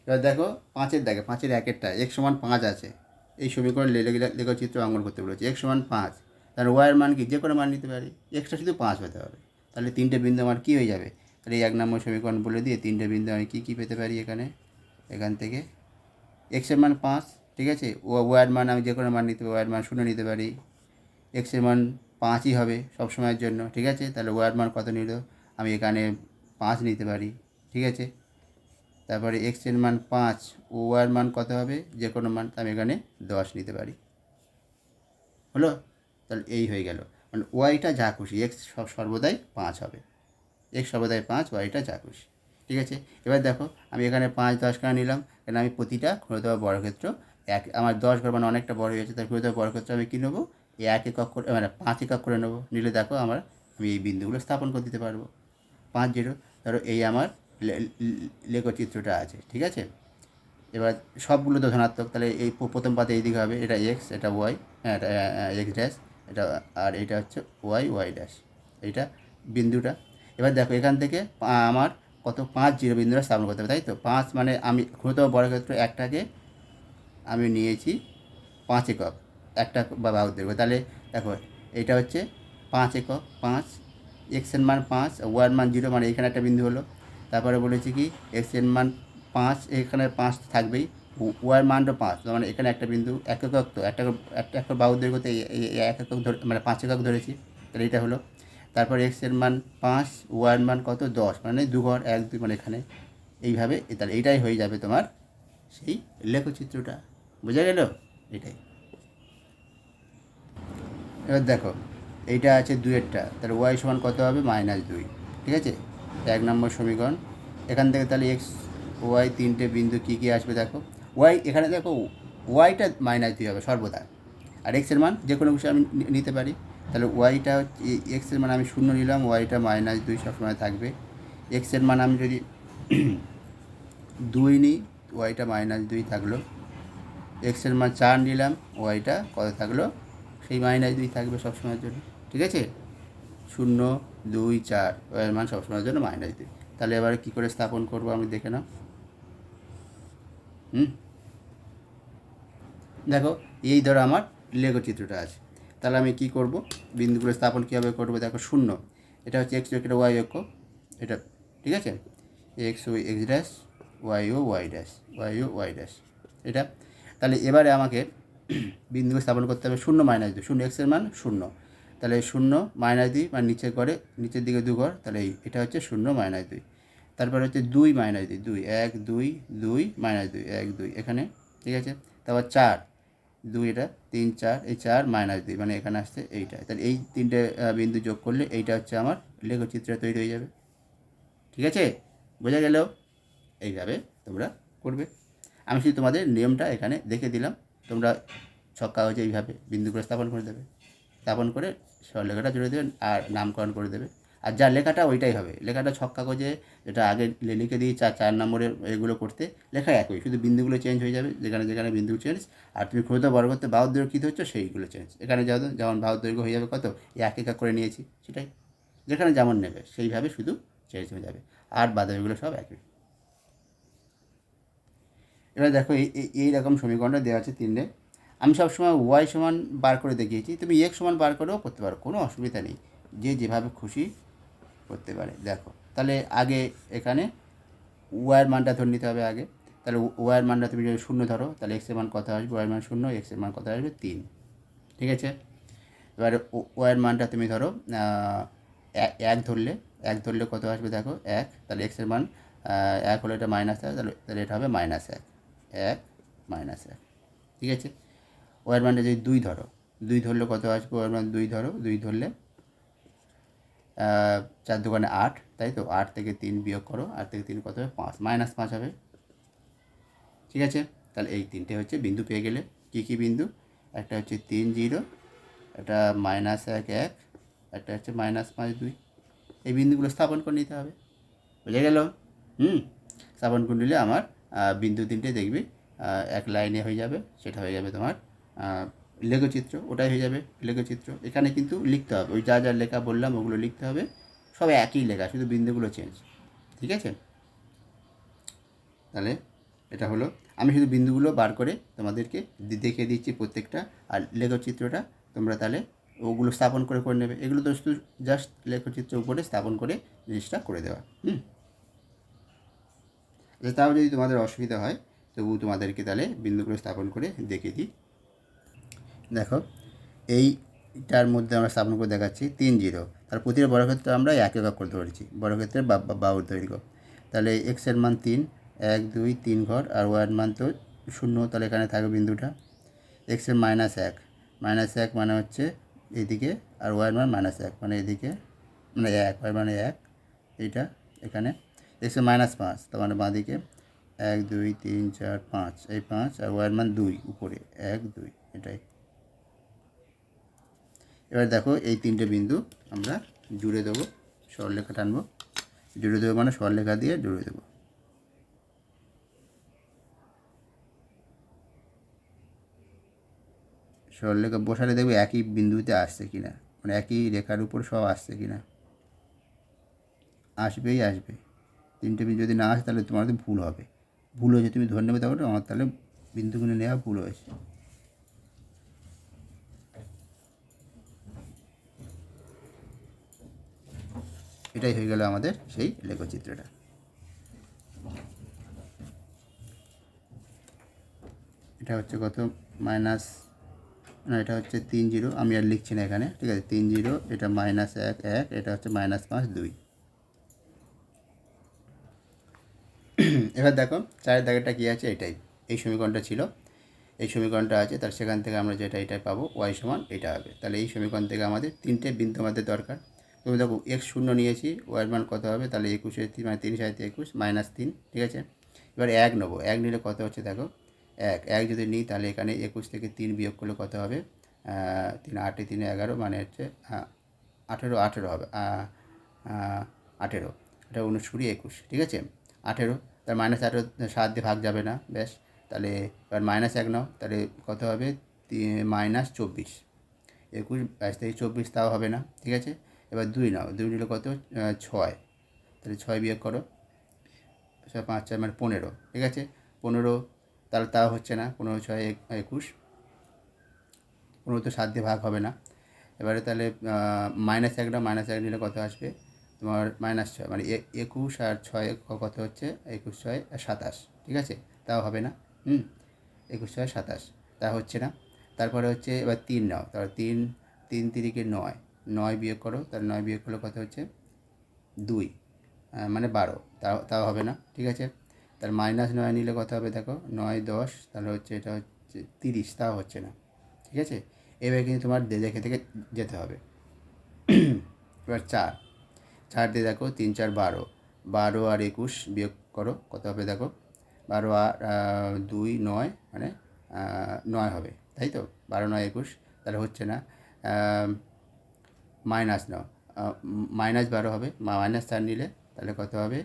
A: এবার দেখো 5-এর দাগে, 5-এর 1-এরটা x = 5 আছে, এই সমীকরণ লেখচিত্র অঙ্কন করতে বলেছে। x = 5, তাহলে ওয়াইয়ের মান কি, যে কোনো মান নিতে পারি, এক্সটা শুধু 5 হতে হবে। তাহলে 3টে বিন্দু আমার কী হয়ে যাবে, তাহলে এই 1 নম্বর সমীকরণ বলে দিয়ে 3টে বিন্দু আমি কী কী পেতে পারি এখান থেকে এক্সের মান 5। ঠিক আছে, ওয়াইয়ের মান আমি যে কোনো মান নিতে পারি, ওয়াইয়ের মান 0 নিতে পারি, এক্সের মান 5ই হবে সব সময়ের জন্য। ঠিক আছে, তাহলে ওয়াইয়ের মান কত নিল, আমি এখানে 5 নিতে পারি। ঠিক আছে, তারপরে এক্সের মান 5, ওয়াইয়ের মান কত হবে, যে কোনো মান, আমি এখানে 10 নিতে পারি। হলো, তাহলে এই হয়ে গেল, মানে ওয়াইটা যা খুশি, এক্স সর্বদাই 5 হবে, এক্স সর্বদাই 5, ওয়াইটা যা খুশি। ঠিক আছে, এবার দেখো আমি এখানে 5 10 করে নিলাম, কারণ আমি প্রতিটা ক্ষুদ্রতম বর্গক্ষেত্র আমার 10 ঘর মানে অনেকটা বড় হয়েছে, তার ক্ষুদ্রতম বর্গক্ষেত্র আমি কী নেবো, এই 1 একক করে মানে 5 একক করে নেবো, নিলে দেখো আমি এই বিন্দুগুলো স্থাপন করে দিতে পারবো। 5 0, ধরো এই আমার লেখচিত্রটা আছে। ঠিক আছে, এবার সবগুলো তো ধনাত্মক, তাহলে এই প্রথম পাতে এইদিকে হবে, এটা এক্স, এটা ওয়াই, হ্যাঁ এটা এক্স ড্যাশ, এটা আর এটা হচ্ছে ওয়াই ড্যাশ, এইটা বিন্দুটা। এবার দেখো এখান থেকে আমার কত 5 0 বিন্দুটা স্থাপন করতে হবে, তাই তো 5 মানে আমি ক্ষুদ্রতম বর্গক্ষেত্র একটাকে আমি নিয়েছি 5 একক, একটা বাহুর দৈর্ঘ্য, তাহলে দেখো এইটা হচ্ছে 5 একক, 5, এক্সের মান 5, ওয়াইয়ের মান 0, মানে এখানে একটা বিন্দু হলো। তারপরে বলেছি কি এক্সের মান 5, এখানে 5 থাকবেই, ওয়াইয়ের মানটা 5, মানে এখানে একটা বিন্দু, এক একক, তো একটা বাহুর দৈর্ঘ্যতে এক একক ধরে মানে 5 একক ধরেছি, তাহলে এটা হলো। তারপর এক্সের মান 5, ওয়াইয়ের মান কত 10, মানে 2 ঘর 1 2, মানে এখানে এইভাবে, তাহলে এইটাই হয়ে যাবে তোমার সেই লেখচিত্রটা। বোঝা গেল? এটাই। এবার দেখো এইটা আছে 2-এরটা, তাহলে ওয়াই সমান কত হবে, -2। ঠিক আছে, 1 নম্বর সমীকরণ। এখান থেকে তাহলে এক্স ওয়াই 3টে বিন্দু কী কী আসবে দেখো, ওয়াই এখানে দেখো ওয়াইটা -2 হবে সর্বদা, আর এক্সের মান যে কোনো কিছু আমি নিতে পারি, তাহলে ওয়াইটা এক্সের মান আমি 0 নিলাম, ওয়াইটা -2 সবসময় থাকবে। এক্সের মান আমি যদি 2 নিই, ওয়াইটা -2 থাকলো। এক্সের মান 4 নিলাম, ওয়াইটা কত থাকলো, সেই -2 থাকবে সবসময়ের জন্য। ঠিক আছে, 0 2 4, ওয়াইয়ের মান সবসময়ের জন্য -2। তাহলে এবারে কী করে স্থাপন করবো আমি দেখে নাও। দেখো এই ধরো আমার লেখচিত্রটা আছে, তাহলে আমি কি করব, বিন্দুগুলো স্থাপন কীভাবে করবো দেখো, 0 এটা হচ্ছে এক্স, এটা ওয়াই অক্ষ, এটা ঠিক আছে, এক্স ও এক্স ড্যাশ, ওয়াই ও ওয়াই ড্যাশ, ওয়াই ড্যাশ, এটা। তাহলে এবারে আমাকে বিন্দু স্থাপন করতে হবে 0 -2, 0 এক্সের মান 0, তাহলে 0 -2 মানে নিচের দিকে 2 ঘর, তাহলে এটা হচ্ছে 0 -2। তারপরে হচ্ছে 2 -2, 2 1 2 2 -2 1 2 এখানে। ঠিক আছে, তারপর 4 2, এটা 3 4, এই 4 -2 মানে এখানে আসছে এইটা, তাহলে এই 3টে বিন্দু যোগ করলে এইটা হচ্ছে আমার লেখচিত্র তৈরি হয়ে যাবে। ঠিক আছে, বোঝা গেল? এইভাবে তোমরা করবে। আমি শুধু তোমাদের নিয়মটা এখানে দেখে দিলাম, তোমরা ছক কাগজে এইভাবে বিন্দু করে স্থাপন করে দেবে, স্থাপন করে সরলরেখাটা জুড়ে দেবেন আর নামকরণ করে দেবে। আর যা লেখাটা ওইটাই হবে, লেখাটা ছক কাগজে যেটা আগে লিখে দিই 4 নম্বরের এগুলো করতে, লেখা একই, শুধু বিন্দুগুলো চেঞ্জ হয়ে যাবে, যেখানে যেখানে বিন্দু চেঞ্জ। আর তুমি ক্ষুদ্র বর্গতে বাহুর দৈর্ঘ্য কী হচ্ছে সেইগুলো চেঞ্জ। এখানে যেমন বাহুর দৈর্ঘ্য হয়ে যাবে কত, এক একা করে নিয়েছি সেটাই, যেখানে যেমন নেবে সেইভাবে শুধু চেঞ্জ হয়ে যাবে, আর বাদবাকিগুলো সব একই। এবার দেখো এই রকম সমীকরণটা দেওয়া আছে 3টে। আমি সবসময় ওয়াই সমান বার করে দেখিয়েছি, তুমি এক্স সমান বার করেও করতে পারো, কোনো অসুবিধা নেই, যে যেভাবে খুশি করতে পারে। দেখো তাহলে আগে এখানে ওয়াইয়ের মানটা ধরে নিতে হবে আগে। তাহলে ওয়াইয়ের মানটা তুমি যদি 0 ধরো, তাহলে এক্সের মান কত আসবে, ওয়াইয়ের মান 0, এক্সের মান কত আসবে 3, ঠিক আছে। এবারে ওয়াইয়ের মানটা তুমি ধরো 1 ধরলে, 1 ধরলে কত আসবে দেখো 1, তাহলে এক্সের মান 1 হলে এটা -1, তাহলে এটা হবে -1, 1 -1, ঠিক আছে। ওয়াইয়ের মানটা যদি 2 ধরো, 2 ধরলে কত আসবে, ওয়াইয়ের মান 2 ধরো, 2 ধরলে 4 দুগুণে 8, তাই তো, 8 থেকে 3 বিয়োগ করো, 8 থেকে 3 কত হবে 5, -5 হবে, ঠিক আছে। তাহলে এই 3টে হচ্ছে বিন্দু পেয়ে গেলে। কী কী বিন্দু, একটা হচ্ছে 3, 0, একটা -1, 1, একটা হচ্ছে -5, 2, এই বিন্দুগুলো স্থাপন করে নিতে হবে, বুঝে গেল। স্থাপন করে নিলে আমার বিন্দু 3টে দেখবি এক লাইনে হয়ে যাবে, সেটা হয়ে যাবে তোমার লেখচিত্র, ওটাই হয়ে যাবে লেখচিত্র। এখানে কিন্তু লিখতে হবে, ওই যা যা লেখা বললাম ওগুলো লিখতে হবে, সব একই লেখা, শুধু বিন্দুগুলো চেঞ্জ, ঠিক আছে। তাহলে এটা হলো, আমি শুধু বিন্দুগুলো বার করে তোমাদেরকে দেখিয়ে দিচ্ছি প্রত্যেকটা, আর লেখচিত্রটা তোমরা তাহলে ওগুলো স্থাপন করে করে নেবে। এগুলো তো শুধু জাস্ট লেখচিত্রের উপরে স্থাপন করে জিনিসটা করে দেওয়া। তাও যদি তোমাদের অসুবিধা হয় তবু তোমাদেরকে তাহলে বিন্দুগুলো স্থাপন করে দেখিয়ে দিই। দেখো এইটার মধ্যে আমরা স্থাপন করে দেখাচ্ছি 3, 0, তার প্রতিটা বর্গক্ষেত্রে আমরা 1 একক করে ধরেছি, বর্গক্ষেত্রের বাহুর দৈর্ঘ্য। তাহলে এক্সের মান 3, 1, 2, 3 ঘর, আর ওয়াইয়ের মান তো 0, তাহলে এখানে থাকবে বিন্দুটা। এক্সের -1, -1 মানে হচ্ছে এদিকে, আর ওয়াইয়ের মান -1 মানে এদিকে, মানে 1, ওয়াইয়ের মানে 1, এইটা এখানে। এক্সের -5, তার মানে বাঁদিকে 1, 2, 3, 4, 5, এই 5, আর ওয়াইয়ের মান 2 উপরে 1, 2, এটাই। এবার দেখো এই 3টে বিন্দু আমরা জুড়ে দেবো, সরলরেখা টানবো, জুড়ে দেবো মানে সরলরেখা দিয়ে জুড়ে দেবো। সরলরেখা বসালে দেখবে একই বিন্দুতে আসছে কিনা, মানে একই রেখার উপর সব আসছে কিনা, আসবেই আসবে। 3টে বিন্দু যদি না আসে তাহলে তোমার তো ভুল হবে, ভুল হয়েছে তুমি ধরে নেবে, তখন আমার তাহলে বিন্দুগুলো নেওয়া ভুল হয়েছে। এটাই হয়ে গেল আমাদের সেই লেখচিত্রটা। এটা হচ্ছে কত মাইনাস, না এটা হচ্ছে 3, 0, আমি আর লিখছি না এখানে, ঠিক আছে। 3, 0, এটা -1, 1, এটা হচ্ছে -5, 2। এবার দেখো চারের দাগেরটা কী আছে, এটাই, এই সমীকরণটা ছিল, এই সমীকরণটা আছে, তার সেখান থেকে আমরা যেটা এটাই পাবো, ওয়াই সমান এটা হবে। তাহলে এই সমীকরণ থেকে আমাদের 3টে বিন্দু আমাদের দরকার। তুমি দেখো এক্স 0 নিয়েছি, ওয়াইয়ের মান কত হবে, তাহলে 21 মানে 3 7 21 -3, ঠিক আছে। এবার 1 নেবো, 1 নিলে কত হচ্ছে দেখো 1 যদি নিই, তাহলে এখানে 21 থেকে 3 বিয়োগ করলে কত হবে, 3 8 3 11, মানে হচ্ছে 18 হবে, 18, এটা 19 20 21, ঠিক আছে। 18, তার -18 7 দিয়ে ভাগ যাবে না, ব্যাস। তাহলে এবার -1 নাও, তাহলে কত হবে, -24, 21 22 থেকে 24, তাও হবে না, ঠিক আছে। এবার 2 নাও, 2 নিলে কত 6, তাহলে 6 বিয়োগ করো, 6 5 4 মানে 15, ঠিক আছে। 15, তাহলে তাও হচ্ছে না, 15 6 21, 15 তো 7 দিয়ে ভাগ হবে না। এবারে তাহলে -1 নাও, -1 নিলে কত আসবে তোমার -6, মানে 21 আর 6 কত হচ্ছে 21 6 27, ঠিক আছে, তাও হবে না। 21 6 27, তা হচ্ছে না। তারপরে হচ্ছে এবার 3 নাও, তাহলে 3 3 3 9, 9 বিয়োগ করো, তাহলে 9 বিয়োগ করলে কত হচ্ছে 2, মানে 12, তাও হবে না, ঠিক আছে। তাহলে -9 নিলে কত হবে দেখো 9 10, তাহলে হচ্ছে এটা হচ্ছে 30, তাও হচ্ছে না, ঠিক আছে। এবার কিন্তু তোমার দেখে থেকে যেতে হবে। এবার 4 দিয়ে দেখো 3 4 12, 12 আর 21 বিয়োগ করো, কত হবে দেখো 12 আর 2 9 মানে 9 হবে, তাই তো? 12 9 21, তাহলে হচ্ছে না। মাইনাস নাও, -12 হবে, -4 নিলে তাহলে কত হবে?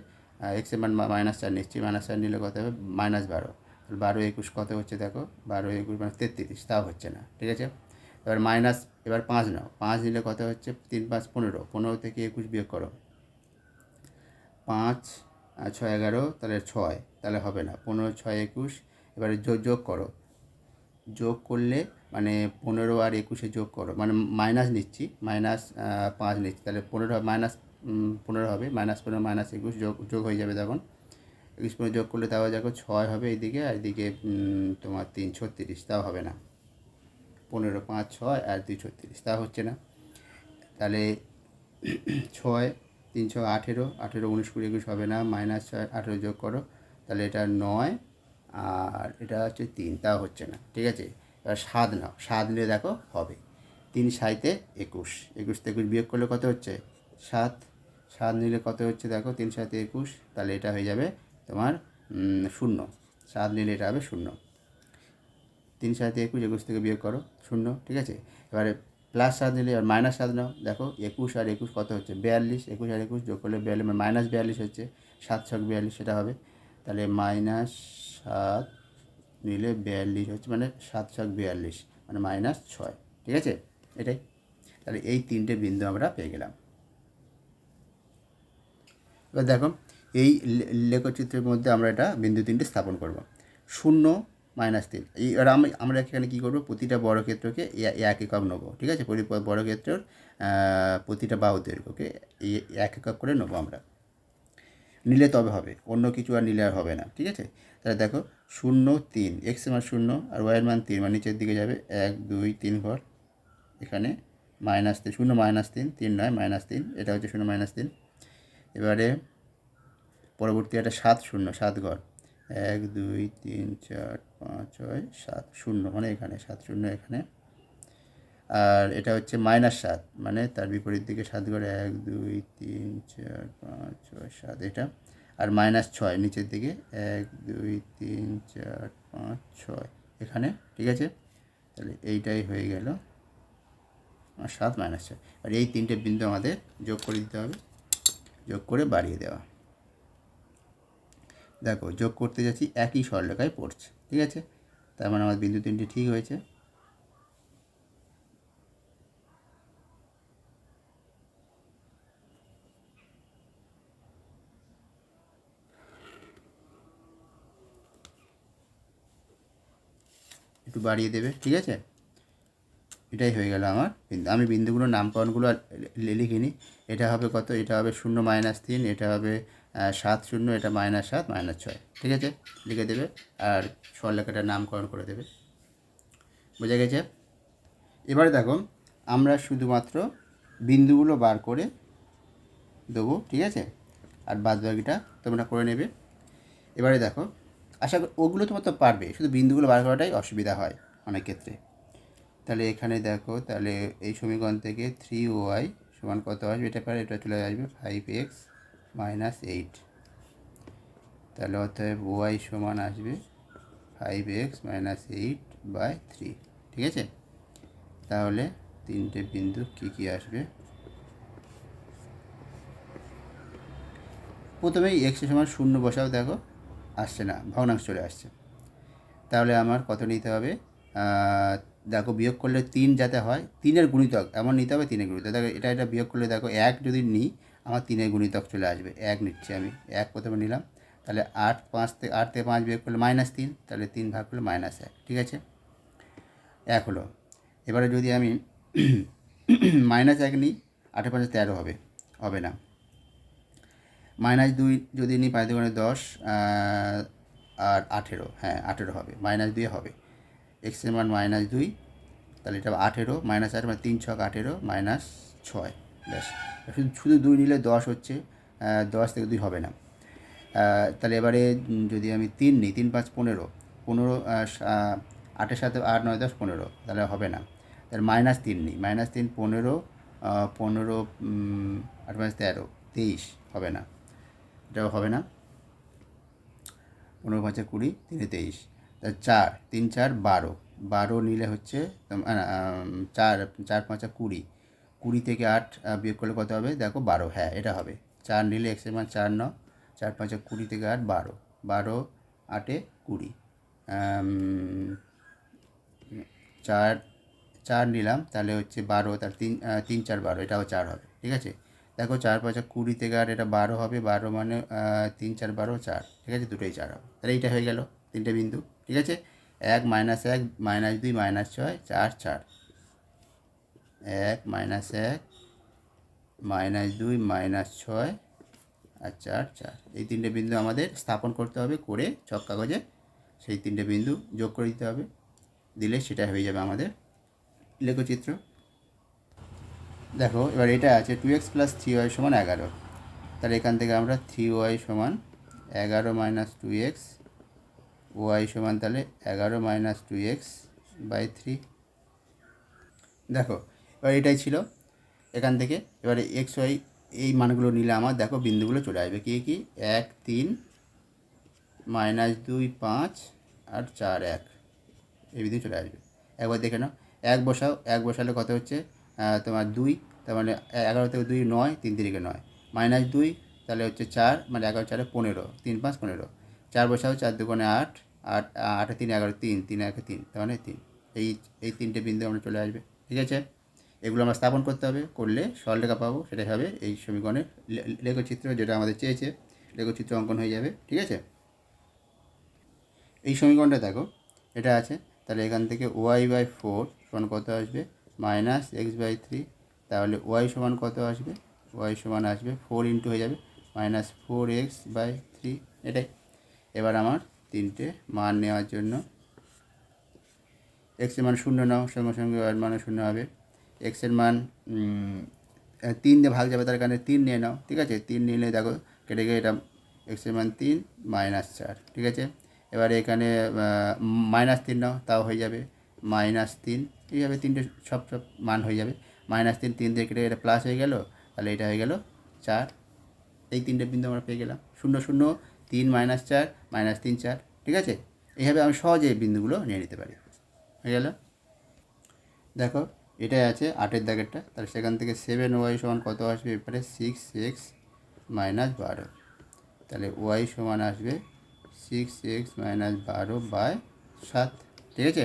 A: এক্সের মান -4 নিচ্ছি, -4 নিলে কত হবে? -12। তাহলে 12 21 কত হচ্ছে দেখো, 12 21 মানে 33, তাও হচ্ছে না, ঠিক আছে? এবার এবার 5 নাও, 5 নিলে কত হচ্ছে? 3 5 15, 15 থেকে 21 বিয়োগ করো, 5 আর 6 11, তাহলে 6, তাহলে হবে না। 15 6 21, এবারে যোগ করো, যোগ করলে মানে 15 আর 21 যোগ করো, মানে মাইনাস নিচ্ছি, -5 নিচ্ছি, তাহলে 15 -15 হবে, -15 -21 যোগ হয়ে যাবে তখন। 21 15 যোগ করলে তাও দেখো 6 হবে এইদিকে, আর এদিকে তোমার 3 36, তাও হবে না। 15 5 6 আর 2 36, তা হচ্ছে না। তাহলে 6 3 6 18, 18 19 20 21 হবে না, -6 18 যোগ করো, তাহলে এটা 9 আর এটা হচ্ছে 3, তাও হচ্ছে না, ঠিক আছে? এবার 7 নাও, 7 নিলে দেখো হবে। 3 7 21, 21 থেকে 21 বিয়োগ করলে কত হচ্ছে? 7, 7 নিলে কত হচ্ছে দেখো, 3 7 21, তাহলে এটা হয়ে যাবে তোমার 0। 7 নিলে এটা হবে 0। 3 7 21, 21 থেকে বিয়োগ করো 0, ঠিক আছে? এবারে +7 নিলে, আর -7 নাও, দেখো 21 আর 21 কত হচ্ছে? 42, 21 আর 21 যোগ করলে 42 মানে -42 হচ্ছে, 7 ছক 42 সেটা হবে। তাহলে -7 নিলে 42 হচ্ছে, মানে 7 ছক 42 মানে -6, ঠিক আছে? এটাই। তাহলে এই 3টে বিন্দু আমরা পেয়ে গেলাম। এবার দেখো এই লেখচিত্রের মধ্যে আমরা এটা বিন্দু 3টে স্থাপন করব। 0 -3, এবার আমরা এখানে কী করবো? প্রতিটা বর্গক্ষেত্রকে 1 একক নেবো, ঠিক আছে? বর্গক্ষেত্রের প্রতিটা বাহু দৈর্ঘ্যকে 1 একক করে নেবো আমরা, নিলে তবে হবে, অন্য কিছু আর নিলে আর হবে না, ঠিক আছে? তাহলে দেখো 0 3, এক্স মান 0 আর ওয়াইয়ের মান 3, মানে নিচের দিকে যাবে 1 2 3 ঘর, এখানে -3, 0 -3, 3 নয় -3, এটা হচ্ছে 0 -3। এবারে পরবর্তী একটা 7 0, 7 ঘর, 1 2 3 4 5 6 7, 0 মানে এখানে 7 0 এখানে। আর এটা হচ্ছে -7, মানে তার বিপরীত দিকে 7 ঘর, 1 2 3 4 5 6 7 এটা। আর -6 নিচের দিকে 1 2 3 4 5 6 এখানে, ঠিক আছে? তাহলে এইটাই হয়ে গেল 7 -6। আর এই 3টে বিন্দু আমাদের যোগ করে দিতে হবে, যোগ করে বাড়িয়ে দেওয়া। দেখো যোগ করতে যাচ্ছি, একই সরলরেখায় পড়ছে, ঠিক আছে? তার মানে আমার বিন্দু 3টি ঠিক হয়েছে। একটু বাড়িয়ে দেবে, ঠিক আছে? এটাই হয়ে গেল আমার বিন্দু। আমি বিন্দুগুলোর নামকরণগুলো লিখিনি। এটা হবে কত? এটা হবে 0 -3, এটা হবে 7 0, এটা -7 -6, ঠিক আছে? লিখে দেবে আর সরলরেখাটার নামকরণ করে দেবে। বোঝা গেছে? এবারে দেখো আমরা শুধুমাত্র বিন্দুগুলো বার করে দেবো, ঠিক আছে? আর বাদবাকিটা তোমরা করে নেবে। এবারে দেখো, আশা করি ওগুলো তোমার তো পারবে, শুধু বিন্দুগুলো বার করাটাই অসুবিধা হয় অনেক ক্ষেত্রে। তাহলে এখানে দেখো, তাহলে এই সমীকরণ থেকে 3y সমান কত আসবে? এটা চলে আসবে 5x - 8। তাহলে অতএব y সমান আসবে 5x - 8/3, ঠিক আছে? তাহলে 3টে বিন্দু কী আসবে? প্রথমেই x সমান 0 বসাও, দেখো আসছে না, ভগ্নাংশ চলে আসছে। তাহলে আমার কত নিতে হবে? দেখো বিয়োগ করলে 3 যাতে হয়, 3-এর গুণিতক এমন নিতে হবে, 3-এর গুণিতক। দেখো এটা বিয়োগ করলে দেখো 1 যদি নিই, আমার 3-এর গুণিতক চলে আসবে, 1 নিচ্ছি আমি, 1 প্রথমে নিলাম। তাহলে 8 থেকে 5 বিয়োগ করলে -3, তাহলে 3 ভাগ করলে -1, ঠিক আছে? 1 হলো। এবারে যদি আমি -1 নিই, 8 5 13 হবে, হবে না। -2 যদি নিই, 5 2 10 আর 18, হ্যাঁ 18 হবে, -2 হবে। এক্সের মান -2, তাহলে এটা 18, -8 মানে 3 ছক 18 -6, ব্যাস। শুধু 2 নিলে 10 হচ্ছে, 10 থেকে 2 হবে না। তাহলে এবারে যদি আমি 3 নিই, 3 5 15, 15 8-এর সাথে 8 9 10 15, তাহলে হবে না। তাহলে -3 নিই, -3 15, 15 8 5 13 23, হবে না, এটাও হবে না। 15 5 20, 3 23, তা 4 3 4 12, 12 নিলে হচ্ছে 4 4 5 20, 20 থেকে 8 বিয়োগ করলে কত হবে দেখো 12, হ্যাঁ এটা হবে। 4 নিলে এক্সের মান 4 9, 4 5 20 থেকে 8 12, 12 8 20, 4 4 নিলাম তাহলে হচ্ছে 12, তার 3 3 4 12, এটাও 4 হবে, ঠিক আছে। দেখো 4 5 20 থেকে 8 এটা 12 হবে, 12 মানে 3 4 12 4, ঠিক আছে, দুটোই 4 হবে। তাহলে এইটা হয়ে গেল তিনটে বিন্দু, ঠিক আছে। 1 -1 -2 -6 4 4, 1 -1 -2 -6 আর 4 4, এই তিনটে বিন্দু আমাদের স্থাপন করতে হবে, করে ছক কাগজে সেই তিনটে বিন্দু যোগ করে দিতে হবে, দিলে সেটা হয়ে যাবে আমাদের লেখচিত্র। দেখো এবার এটা আছে 2x + 3y = 11, তাহলে এখান থেকে আমরা 3y = 11 - 2x, y সমান তাহলে 11 - 2x/3। দেখো এবার এটাই ছিল এখান থেকে। এবারে এক্স ওয়াই এই মানগুলো নিলে আমার দেখো বিন্দুগুলো চলে আসবে কী কী, 1 3 -2 5 আর 4 1, এই বিন্দু চলে আসবে। একবার দেখে নাও, 1 বসাও, 1 বসালে কত হচ্ছে তোমার 2, তার মানে 11 থেকে 2 9, 3 3 9, -2 তাহলে হচ্ছে 4, মানে 11 4 15, 3 5 15, 4 বসাও, 4 2 8, 8 8 3 11, 3 3 1 3, তার মানে 3, এই তিনটে বিন্দু আমরা চলে আসবে, ঠিক আছে। এগুলো আমরা স্থাপন করতে হবে, করলে সরলরেখা পাবো, সেটাই হবে এই সমীকরণের লেখচিত্র, যেটা আমাদের চেয়েছে লেখচিত্র অঙ্কন হয়ে যাবে, ঠিক আছে। এই সমীকরণটা দেখো এটা আছে, তাহলে এখান থেকে y/4 সমান কত আসবে -x/3, তাহলে y সমান কত আসবে, y সমান আসবে 4 ইন্টু হয়ে যাবে -4x/3, এটাই। এবার আমার তিনটে মান নেওয়ার জন্য এক্সের মান 0 নাও, সঙ্গে সঙ্গে ওয়ার মানও 0 হবে। এক্সের মান 3 দিয়ে ভাগ যাবে, তার কারণে 3 নিয়ে নাও, ঠিক আছে। 3 নিলে দেখো কেটে গিয়ে এটা এক্সের মান 3 -4, ঠিক আছে। এবারে এখানে -3 নাও, তাও হয়ে যাবে -3, এইভাবে তিনটে সব মান হয়ে যাবে। -3 3 দিয়ে কেটে এটা প্লাস হয়ে গেল, তাহলে এটা হয়ে গেল 4, এই তিনটে বিন্দু আমরা পেয়ে গেলাম, 0 0 3 -4 -3 4, ঠিক আছে। এইভাবে আমি সহজে এই বিন্দুগুলো নিয়ে নিতে পারি, হয়ে গেল। দেখো এটাই আছে 8-এর দাগেরটা, তাহলে সেখান থেকে 7y সমান কত আসবে, এবারে 6x - 12, তাহলে y সমান আসবে 6x - 12/7, ঠিক আছে।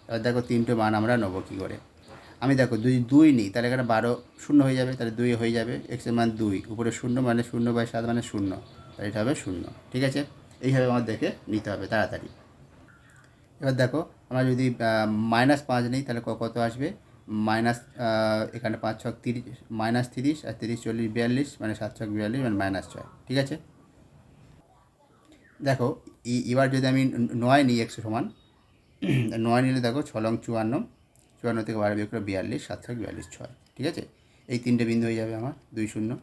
A: এবার দেখো তিনটে মান আমরা নেবো কী করে। আমি দেখো 2 নিই, তাহলে এখানে 12 0 হয়ে যাবে, তাহলে 2 হয়ে যাবে, এক্সের মান 2, উপরে 0 মানে 0/7 মানে 0, তাহলে এটা হবে 0, ঠিক আছে। এইভাবে আমার দেখে নিতে হবে তাড়াতাড়ি। এবার দেখো আমরা যদি -5 নিই, তাহলে কত আসবে, মাইনাস এখানে 5 6 30, -30 আর 30 40 42, মানে 7 6 42, মানে -6, ঠিক আছে। দেখো এবার যদি আমি 9 নিই x সমান 9 নিলে দেখো 6 লং 54, 54 থেকে 12 বিয়োগ করে 42, 7 6 42 6, ঠিক আছে। এই তিনটে বিন্দু হয়ে যাবে আমার 2 0।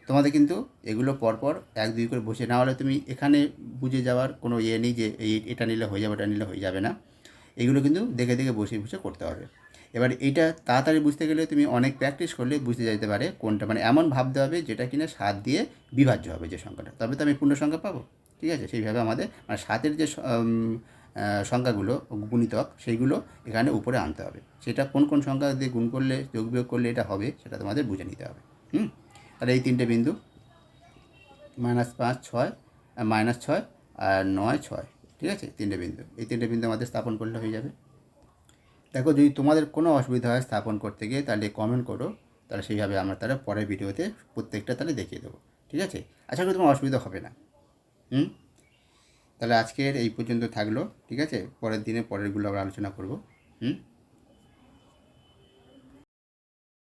A: তোমাদের কিন্তু এগুলো পরপর 1 2 করে বসে না হলে তুমি এখানে বুঝে যাওয়ার কোনো নেই যে এটা নিলে হয়ে যাবে, ওটা নিলে হয়ে যাবে না। এগুলো কিন্তু দেখে দেখে বসে বসে করতে হবে। এবার এইটা তাড়াতাড়ি বুঝতে গেলে তুমি অনেক প্র্যাকটিস করলে বুঝতে যেতে পারে কোনটা, মানে এমন ভাবতে হবে যেটা কিনা 7 দিয়ে বিভাজ্য হবে যে সংখ্যাটা, তবে তো আমি পূর্ণ সংখ্যা পাবো, ঠিক আছে। সেইভাবে আমাদের মানে 7-এর যে সংখ্যাগুলো গুণিতক সেইগুলো এখানে উপরে আনতে হবে, সেটা কোন কোন সংখ্যা দিয়ে গুণ করলে যোগ বিয়োগ করলে এটা হবে সেটা তোমাদের বুঝে নিতে হবে। তাহলে এই তিনটে বিন্দু -5 6 -6 আর 9 6, ঠিক আছে, তিনটে বিন্দু, এই তিনটে বিন্দু আমাদের স্থাপন করলে হয়ে যাবে। দেখো যদি তোমাদের কোনো অসুবিধা হয় স্থাপন করতে গিয়ে, তাহলে কমেন্ট করো, তাহলে সেইভাবে আমরা তারা পরের ভিডিওতে প্রত্যেকটা তাহলে দেখিয়ে দেবো, ঠিক আছে। আশা করি তোমার অসুবিধা হবে না। তাহলে আজকের এই পর্যন্ত থাকলো, ঠিক আছে। পরের দিনে পরেরগুলো আমরা আলোচনা করবো।